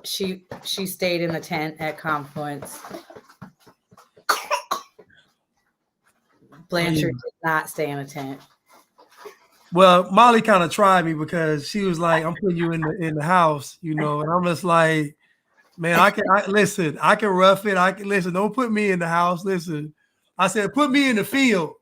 She stayed in the tent at Confluence. Blanchard did not stay in a tent. Well, Mollie kind of tried me because she was like, "I'm putting you in the house," you know, and I'm just like, "Man, I can listen. I can rough it. I can listen. Don't put me in the house. Listen." I said, "Put me in the field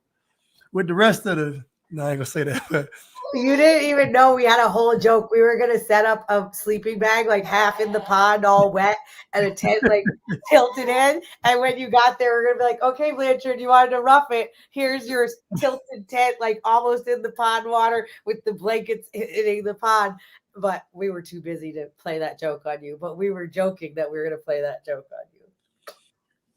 with the rest of the." No, I ain't gonna say that. But You didn't even know we had a whole joke. We were gonna set up a sleeping bag like half in the pond, all wet, and a tent like tilted in. And when you got there, we're gonna be like, "Okay, Blanchard, you wanted to rough it. Here's your tilted tent, like almost in the pond water with the blankets hitting the pond." But we were too busy to play that joke on you. But we were joking that we were gonna play that joke on you.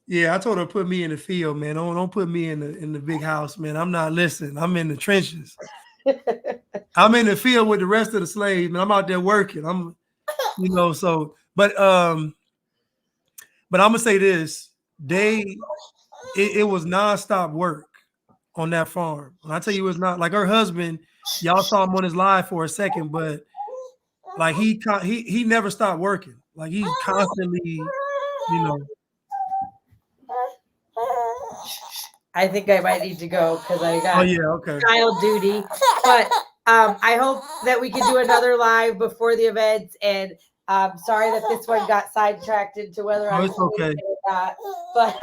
yeah, I told her put me in the field, man. Don't put me in the big house, man. I'm not listening. I'm in the trenches. I'm in the field with the rest of the slaves, man. I'm out there working. I'm, you know, so but I'm gonna say this. It was nonstop work on that farm. When I tell you it's not like her husband, y'all saw him on his live for a second, but like he never stopped working. Like he's constantly, you know. I think I might need to go because I got Okay. child duty. But I hope that we can do another live before the event. And sorry that this one got sidetracked into whether I was okay or not. But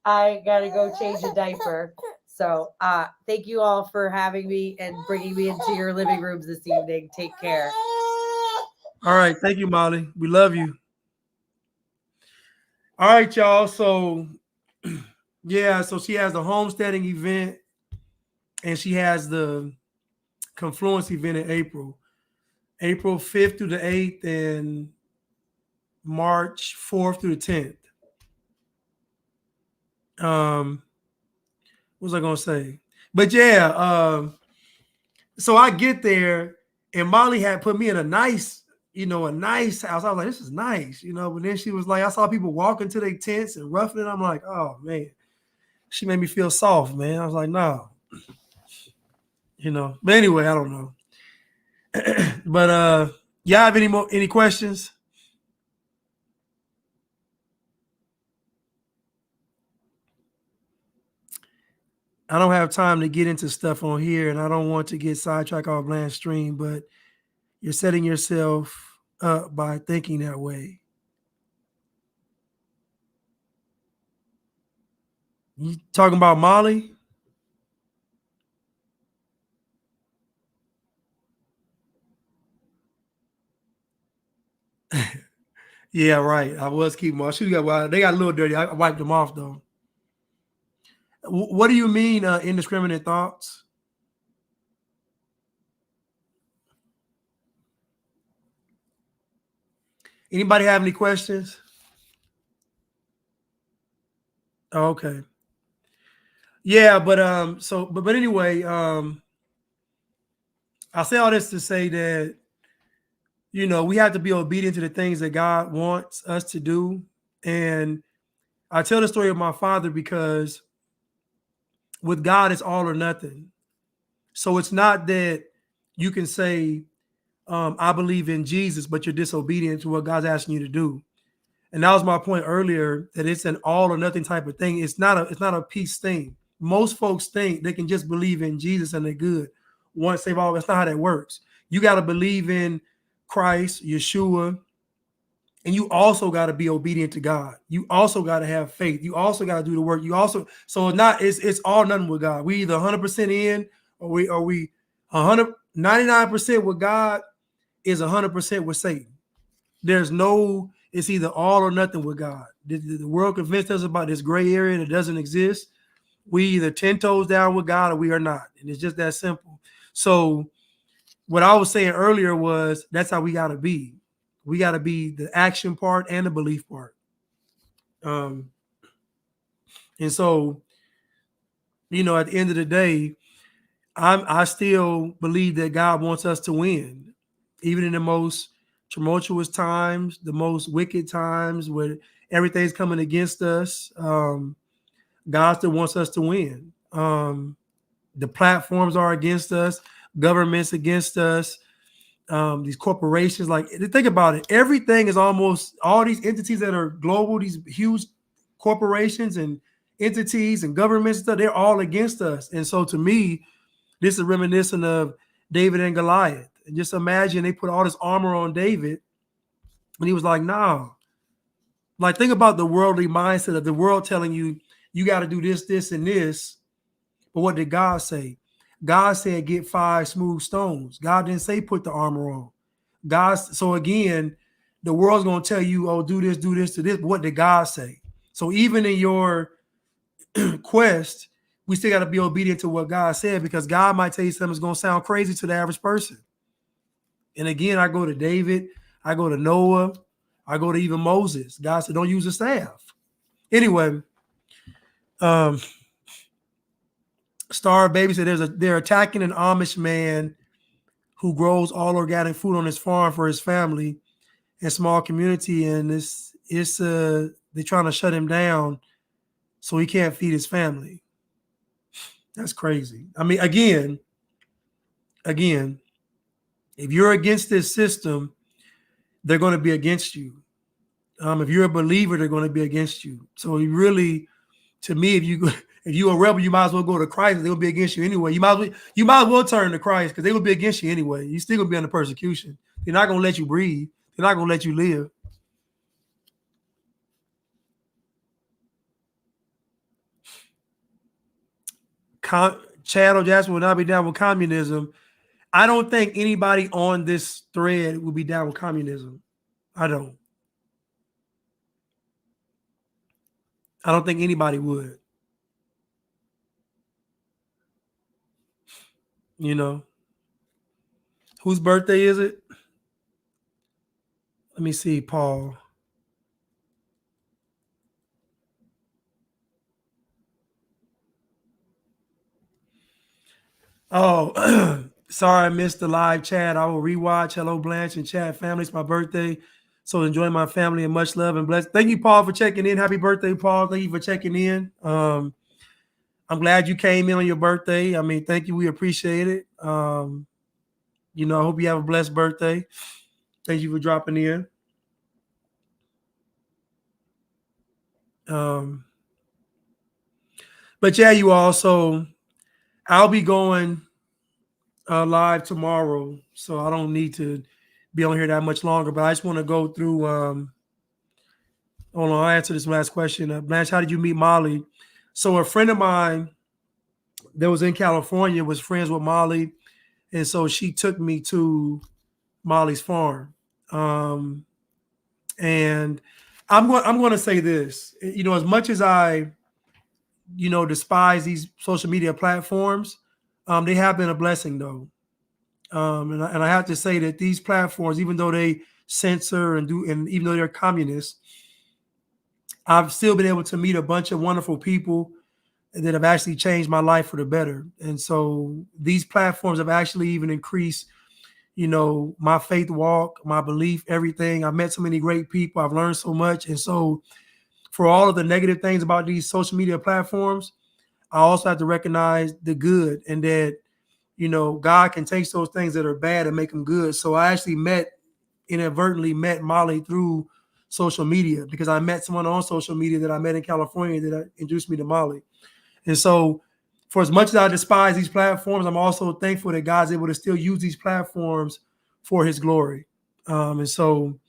I gotta go change a diaper. So thank you all for having me and bringing me into your living rooms this evening. Take care. All right. Thank you, Mollie. We love you. All right, y'all. So yeah, so she has the homesteading event and she has the Confluence event in April 5th through the 8th and March 4th through the 10th. What was I gonna say? But yeah, so I get there and Mollie had put me in a nice house. I was like, this is nice, you know. But then she was like, I saw people walking to their tents and roughing it. I'm like, oh man. She made me feel soft, man. I was like, no. You know. But anyway, I don't know. But y'all have any questions? I don't have time to get into stuff on here, and I don't want to get sidetracked off Bland's stream, but you're setting yourself up by thinking that way. You talking about Mollie? Yeah, right. I was keeping my shoes. They got a little dirty. I wiped them off though. What do you mean indiscriminate thoughts? Anybody have any questions? Oh, okay. Yeah, but anyway, I say all this to say that, you know, we have to be obedient to the things that God wants us to do. And I tell the story of my father because with God, it's all or nothing. So it's not that you can say, I believe in Jesus, but you're disobedient to what God's asking you to do. And that was my point earlier, that it's an all or nothing type of thing. It's not a peace thing. Most folks think they can just believe in Jesus and they're good. Once they've all, that's not how that works. You got to believe in Christ, Yeshua, and you also got to be obedient to God. You also got to have faith. You also got to do the work. It's all nothing with God. We either 100% in or we 99% with God is 100% with Satan. It's either all or nothing with God. The world convinced us about this gray area that doesn't exist. We either 10 toes down with God or we are not. And it's just that simple. So what I was saying earlier was that's how we got to be. We got to be the action part and the belief part. And so, you know, at the end of the day, I still believe that God wants us to win, even in the most tumultuous times, the most wicked times where everything's coming against us. God still wants us to win. The platforms are against us, governments against us, these corporations. Like, think about it. Everything is almost, all these entities that are global, these huge corporations and entities and governments, they're all against us. And so to me, this is reminiscent of David and Goliath. And just imagine they put all this armor on David and he was like, nah. Like, think about the worldly mindset of the world telling you, you got to do this, this, and this. But what did God say? God said, get 5 smooth stones. God didn't say put the armor on. So again, the world's going to tell you, oh, do this to this. But what did God say? So even in your quest, we still got to be obedient to what God said, because God might tell you something that's going to sound crazy to the average person. And again, I go to David, I go to Noah, I go to even Moses. God said, don't use a staff. Anyway, Star Baby said they're attacking an Amish man who grows all organic food on his farm for his family and small community, and they're trying to shut him down so he can't feed his family. That's crazy. I mean, again, if you're against this system, they're going to be against you. If you're a believer, they're going to be against you. So you really, to me, if you're a rebel, you might as well go to Christ. They'll be against you anyway. You might as well turn to Christ, because they will be against you anyway. You're still going to be under persecution. They're not going to let you breathe. They're not going to let you live. Chad or Jasper will not be down with communism. I don't think anybody on this thread will be down with communism. I don't think anybody would. You know, whose birthday is it? Let me see, Paul. Oh, sorry, I missed the live chat. I will rewatch. Hello, Blanche and chat family. It's my birthday, so enjoy my family and much love and bless. Thank you, Paul, for checking in. Happy birthday, Paul. Thank you for checking in. I'm glad you came in on your birthday. I mean, thank you. We appreciate it. You know, I hope you have a blessed birthday. Thank you for dropping in. But yeah, you also, I'll be going live tomorrow, so I don't need to be on here that much longer. But I just want to go through. Hold on, I'll answer this last question. Blanche, how did you meet Mollie? So a friend of mine that was in California was friends with Mollie, and so she took me to Mollie's farm. And I'm going to say this. You know, as much as I, despise these social media platforms, they have been a blessing, though. And I have to say that these platforms, even though they censor and even though they're communists, I've still been able to meet a bunch of wonderful people that have actually changed my life for the better. And so these platforms have actually even increased, my faith walk, my belief, everything. I've met so many great people. I've learned so much. And so for all of the negative things about these social media platforms, I also have to recognize the good, and that, God can take those things that are bad and make them good. So I actually inadvertently met Mollie through social media, because I met someone on social media that I met in California that introduced me to Mollie. And so for as much as I despise these platforms, I'm also thankful that God's able to still use these platforms for his glory. And so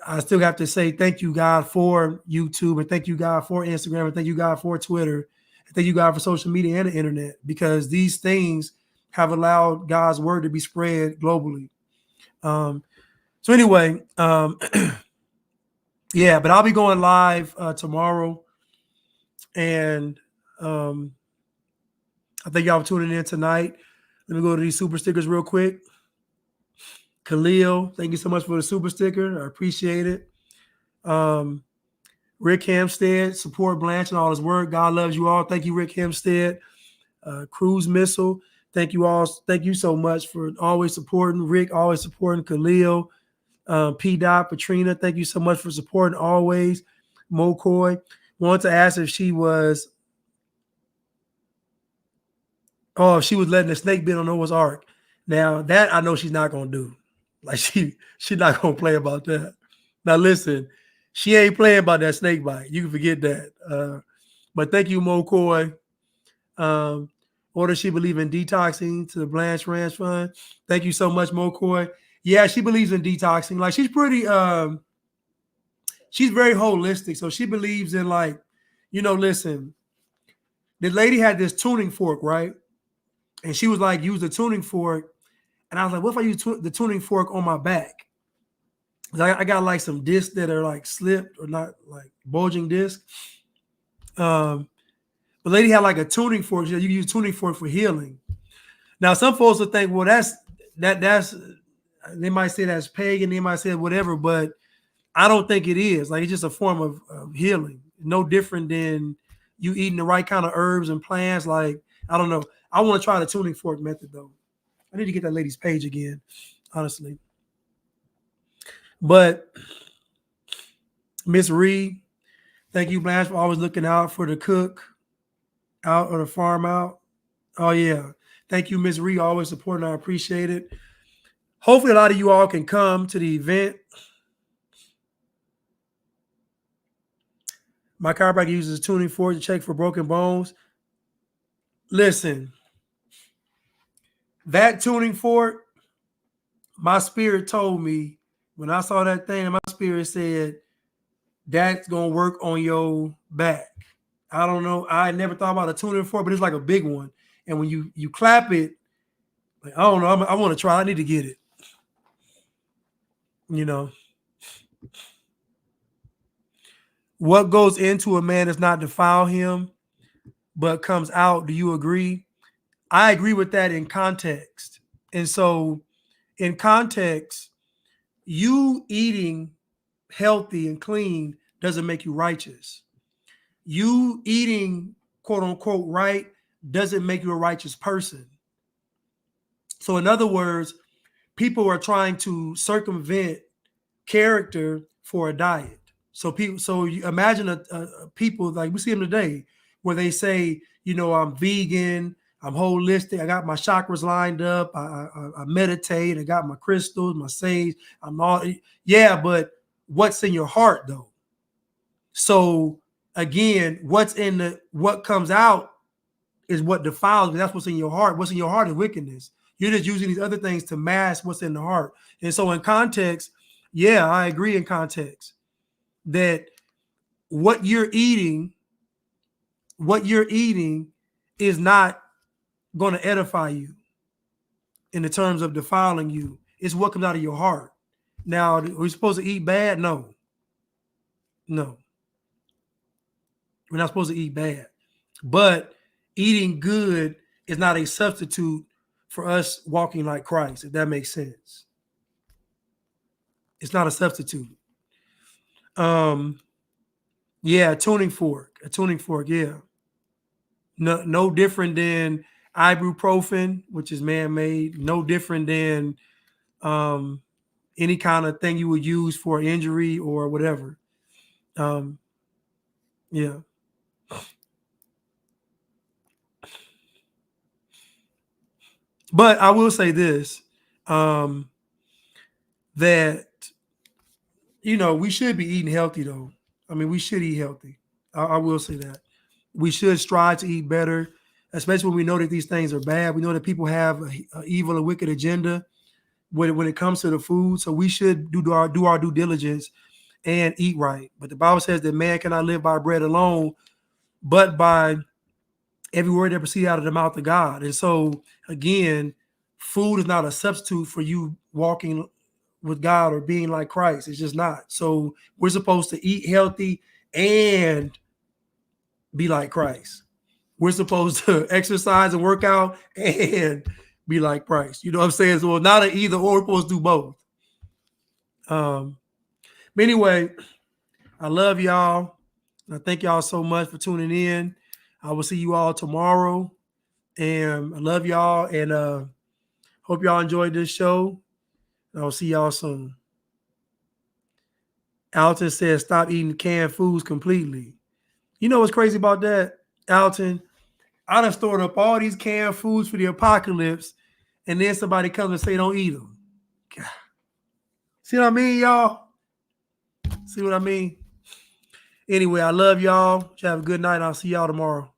I still have to say thank you, God, for YouTube, and thank you, God, for Instagram, and thank you, God, for Twitter, and thank you, God, for social media and the internet, because these things have allowed God's word to be spread globally. So anyway, yeah, but I'll be going live tomorrow, and I thank y'all for tuning in tonight. Let me go to these super stickers real quick. Khalil, thank you so much for the super sticker. I appreciate it. Rick Hampstead, support Blanche and all his work. God loves you all. Thank you, Rick Hampstead. Cruise Missile, thank you all. Thank you so much for always supporting Rick, always supporting Khalil. P. Dot, Patrina, thank you so much for supporting always. Mokoy, wanted to ask if she was Oh, if she was letting the snake bit on Noah's Ark. Now that I know she's not gonna do. Like she's not gonna play about that. Now listen, she ain't playing about that snake bite. You can forget that. But thank you, Mo Coy. Or does she believe in detoxing to the Blanche Ranch Fund? Thank you so much, Mo Coy. Yeah, she believes in detoxing. Like she's pretty she's very holistic. So she believes in like, listen, the lady had this tuning fork, right? And she was like, use the tuning fork. And I was like, what if I use the tuning fork on my back? I got like some discs that are like slipped or not, like bulging discs. The lady had like a tuning fork. She said, you can use tuning fork for healing. Now, some folks will think, well, that's they might say that's pagan, they might say whatever, but I don't think it is. Like it's just a form of healing, no different than you eating the right kind of herbs and plants. Like I don't know. I want to try the tuning fork method though. I need to get that lady's page again, honestly. But Miss Reed, thank you, Blanche, for always looking out for the cook out or the farm out. Oh yeah. Thank you, Miss Reed, always supporting. I appreciate it. Hopefully a lot of you all can come to the event. My chiropractor uses tuning fork to check for broken bones. Listen, that tuning fork, my spirit told me when I saw that thing, my spirit said, that's going to work on your back. I don't know. I never thought about a tuning fork, but it's like a big one. And when you clap it, like, I don't know. I want to try. I need to get it. What goes into a man does not defile him, but comes out. Do you agree? I agree with that in context. And so in context, you eating healthy and clean doesn't make you righteous. You eating quote unquote right doesn't make you a righteous person. So in other words, people are trying to circumvent character for a diet. So you imagine people like we see them today where they say, I'm vegan, I'm holistic, I got my chakras lined up, I meditate, I got my crystals, my sage, I'm all, yeah, but what's in your heart though? So again, what comes out is what defiles, that's what's in your heart. What's in your heart is wickedness. You're just using these other things to mask what's in the heart. And so in context, yeah, I agree in context that what you're eating is not going to edify you in the terms of defiling you. It's what comes out of your heart. Now, are we supposed to eat bad? No. We're not supposed to eat bad. But eating good is not a substitute for us walking like Christ, if that makes sense. It's not a substitute. Yeah, a tuning fork, yeah. No different than ibuprofen, which is man-made, no different than any kind of thing you would use for injury or whatever. Yeah. But I will say this, that, we should be eating healthy though. I mean, we should eat healthy. I will say that. We should strive to eat better, especially when we know that these things are bad. We know that people have an evil and wicked agenda when it comes to the food. So we should do our due diligence and eat right. But the Bible says that man cannot live by bread alone, but by every word that proceeds out of the mouth of God. And so again, food is not a substitute for you walking with God or being like Christ. It's just not. So we're supposed to eat healthy and be like Christ. We're supposed to exercise and work out and be like Christ. You know what I'm saying? So not an either or, we're supposed to do both. But anyway, I love y'all. I thank y'all so much for tuning in. I will see you all tomorrow. And I love y'all and hope y'all enjoyed this show. I'll see y'all soon. Alton says stop eating canned foods completely. You know what's crazy about that, Alton? I done stored up all these canned foods for the apocalypse, and then somebody comes and say don't eat them. God. See what I mean, y'all? See what I mean? Anyway, I love y'all. Have a good night. I'll see y'all tomorrow.